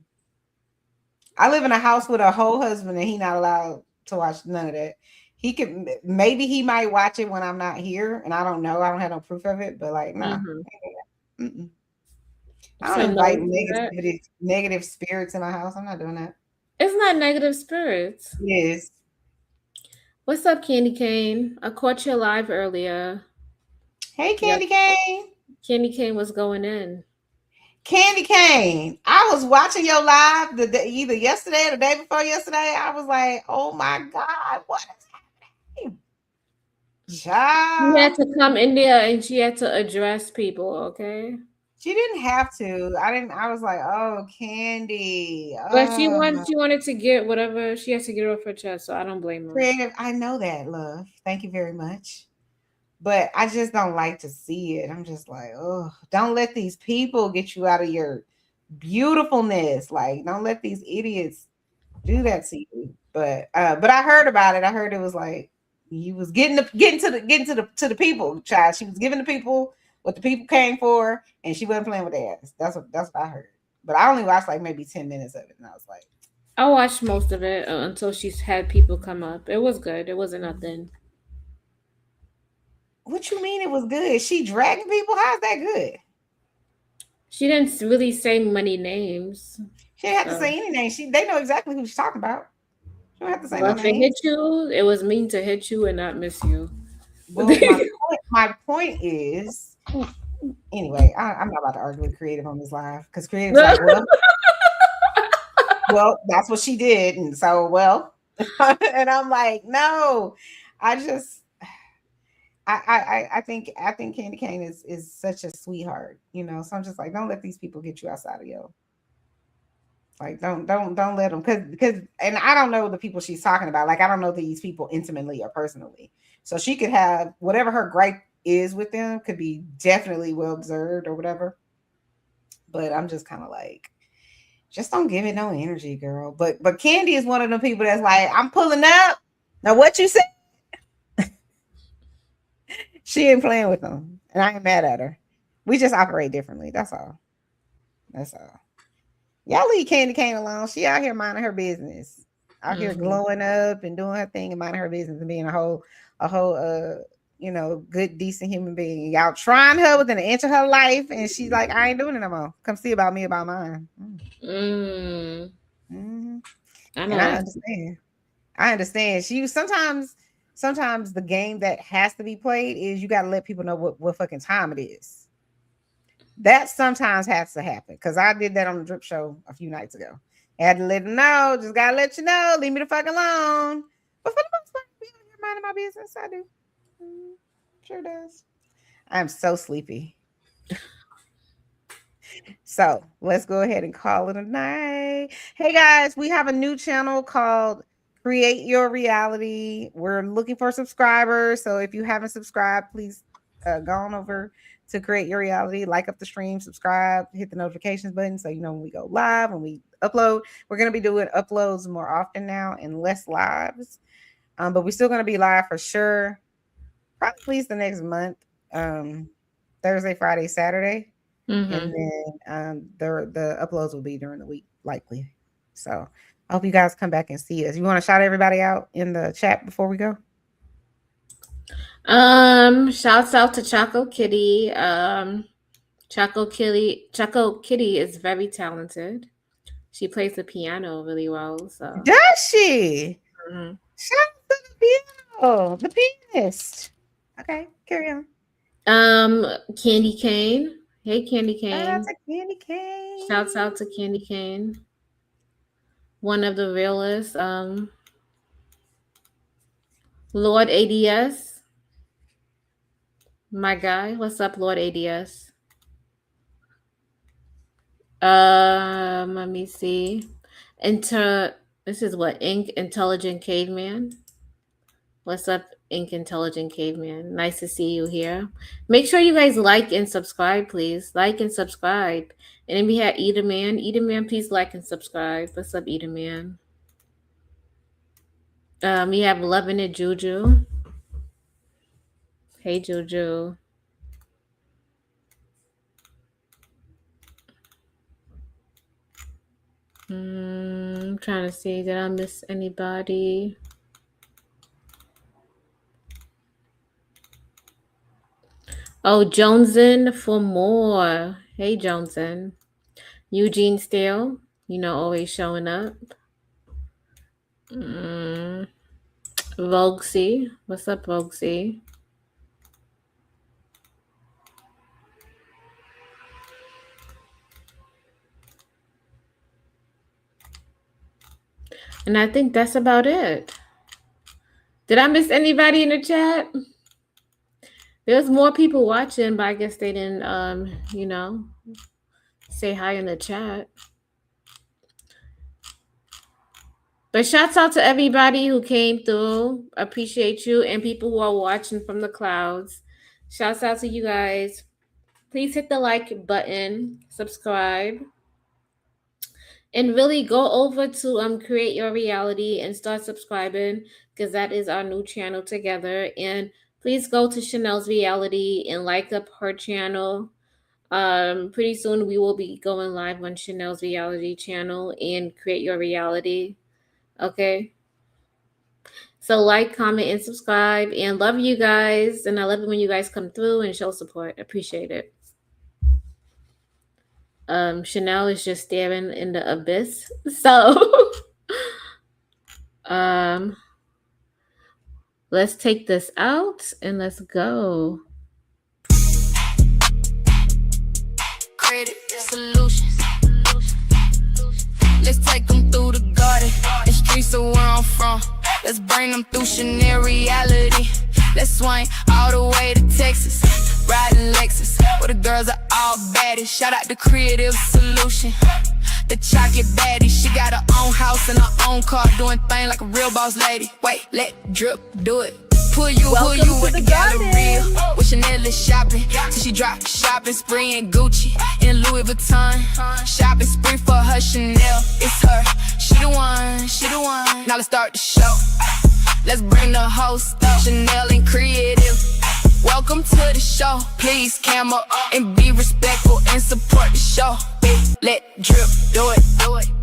S2: I live in a house with a whole husband, and he's not allowed to watch none of that. He could maybe he might watch it when I'm not here, and I don't know. I don't have no proof of it, but like, nah. Mm-mm. I don't invite negative spirits in my house. I'm not doing that.
S1: It's not negative spirits.
S2: Yes.
S1: What's up, Candy Cane? I caught you live earlier.
S2: Hey, Candy Cane.
S1: Candy Cane was going in.
S2: Candy Cane. I was watching your live either yesterday or the day before yesterday. I was like, oh my God, what is happening? Child.
S1: She had to come in there and she had to address people, okay?
S2: She didn't have to. I was like, oh, Candy.
S1: But she wanted to get whatever she has to get off her chest, so I don't blame her.
S2: Creative. I know that, love. Thank you very much. But I just don't like to see it. I'm just like, oh, don't let these people get you out of your beautifulness. Like, don't let these idiots do that to you. But I heard about it. I heard it was like you was getting to the people, child. She was giving the people what the people came for, and she wasn't playing with their ass. That's what I heard. But I only watched like maybe 10 minutes of it, and I was like,
S1: I watched most of it until she's had people come up. It was good. It wasn't nothing.
S2: What you mean it was good? She dragging people? How's that good?
S1: She didn't really say many names.
S2: She didn't have to
S1: So.
S2: say any name. They know exactly who she's talking about. She don't have to say
S1: Well,
S2: no
S1: if it hit
S2: names.
S1: you, it was mean to hit you and not miss you.
S2: Well, my point is, anyway, I'm not about to argue with Creative on this live because Creative's like, well, that's what she did, and so and I'm like, no, I just, I think Candy Cane is such a sweetheart, So I'm just like, don't let these people get you outside of yo. Like, don't let them, because, and I don't know the people she's talking about. Like, I don't know these people intimately or personally, so she could have whatever her gripe is with them could be definitely well deserved or whatever. But I'm just kind of like, just don't give it no energy, girl. But Candy is one of the people that's like, I'm pulling up. Now what you say? She ain't playing with them, and I ain't mad at her. We just operate differently. That's all. That's all. Y'all leave Candy Cane alone. She out here minding her business, out here glowing up and doing her thing and minding her business and being a whole good, decent human being. Y'all trying her within an inch of her life, and she's like, I ain't doing it no more. Come see about me, about mine. Mm-hmm.
S1: I
S2: And
S1: know.
S2: I understand. I understand. Sometimes the game that has to be played is you got to let people know what fucking time it is. That sometimes has to happen, because I did that on the Drip Show a few nights ago. I had to let them know. Just gotta let you know. Leave me the fuck alone. But for the most part, be out here minding my business. I do. Sure does. I'm so sleepy. So let's go ahead and call it a night. Hey guys, we have a new channel called Create Your Reality. We're looking for subscribers. So if you haven't subscribed, please go on over to Create Your Reality, like up the stream, subscribe, hit the notifications button so you know when we go live, when we upload. We're going to be doing uploads more often now and less lives. But we're still going to be live for sure. Probably at least the next month. Thursday, Friday, Saturday. And then the uploads will be during the week, likely. So I hope you guys come back and see us. You want to shout everybody out in the chat before we go?
S1: Shouts out to Choco Kitty. Choco Kitty is very talented. She plays the piano really well. So
S2: Does she? Shout out to the piano, the pianist. Okay, carry on.
S1: Candy Cane. Hey, Candy Cane.
S2: Shout out to Candy Cane.
S1: Shouts out to Candy Cane. One of the realest. Lord ADS. My guy. What's up, Lord ADS? Let me see. This is what? Ink Intelligent Caveman. What's up, Ink Intelligent Caveman? Nice to see you here. Make sure you guys like and subscribe, please. Like and subscribe. And then we have Edaman. Edaman, please like and subscribe. What's up, Edaman? We have Loving It Juju. Hey, Juju. I'm trying to see, did I miss anybody? Oh, Jonesin for more. Hey, Jonesin. Eugene Steele, always showing up. Vogsy. What's up, Vogsy? And I think that's about it. Did I miss anybody in the chat? There's more people watching, but I guess they didn't, say hi in the chat. But shouts out to everybody who came through. Appreciate you, and people who are watching from the clouds. Shouts out to you guys. Please hit the like button, subscribe, and really go over to Create Your Reality and start subscribing, because that is our new channel together. And please go to Chanel's Reality and like up her channel. Pretty soon we will be going live on Chanel's Reality channel and Create Your Reality. Okay. So like, comment, and subscribe, and love you guys. And I love it when you guys come through and show support. Appreciate it. Chanel is just staring in the abyss. So let's take this out and let's go.
S3: Credit solutions. Let's take them through the garden and streets of where I'm from. Let's bring them through Chanel reality. Let's swing all the way to Texas, riding Lexus, where the girls are all baddies. Shout out to Creative Solution, the chocolate baddie. She got her own house and her own car, doing things like a real boss lady. Wait, let drip do it. Pull you with the gallery. With Chanel is shopping till she drop shopping spree in Gucci and Louis Vuitton. Shopping spree for her Chanel. It's her. She the one. She the one. Now let's start the show. Let's bring the host up. Chanel and Creative. Welcome to the show. Please camera up and be respectful and support the show. Let drip do it. Do it.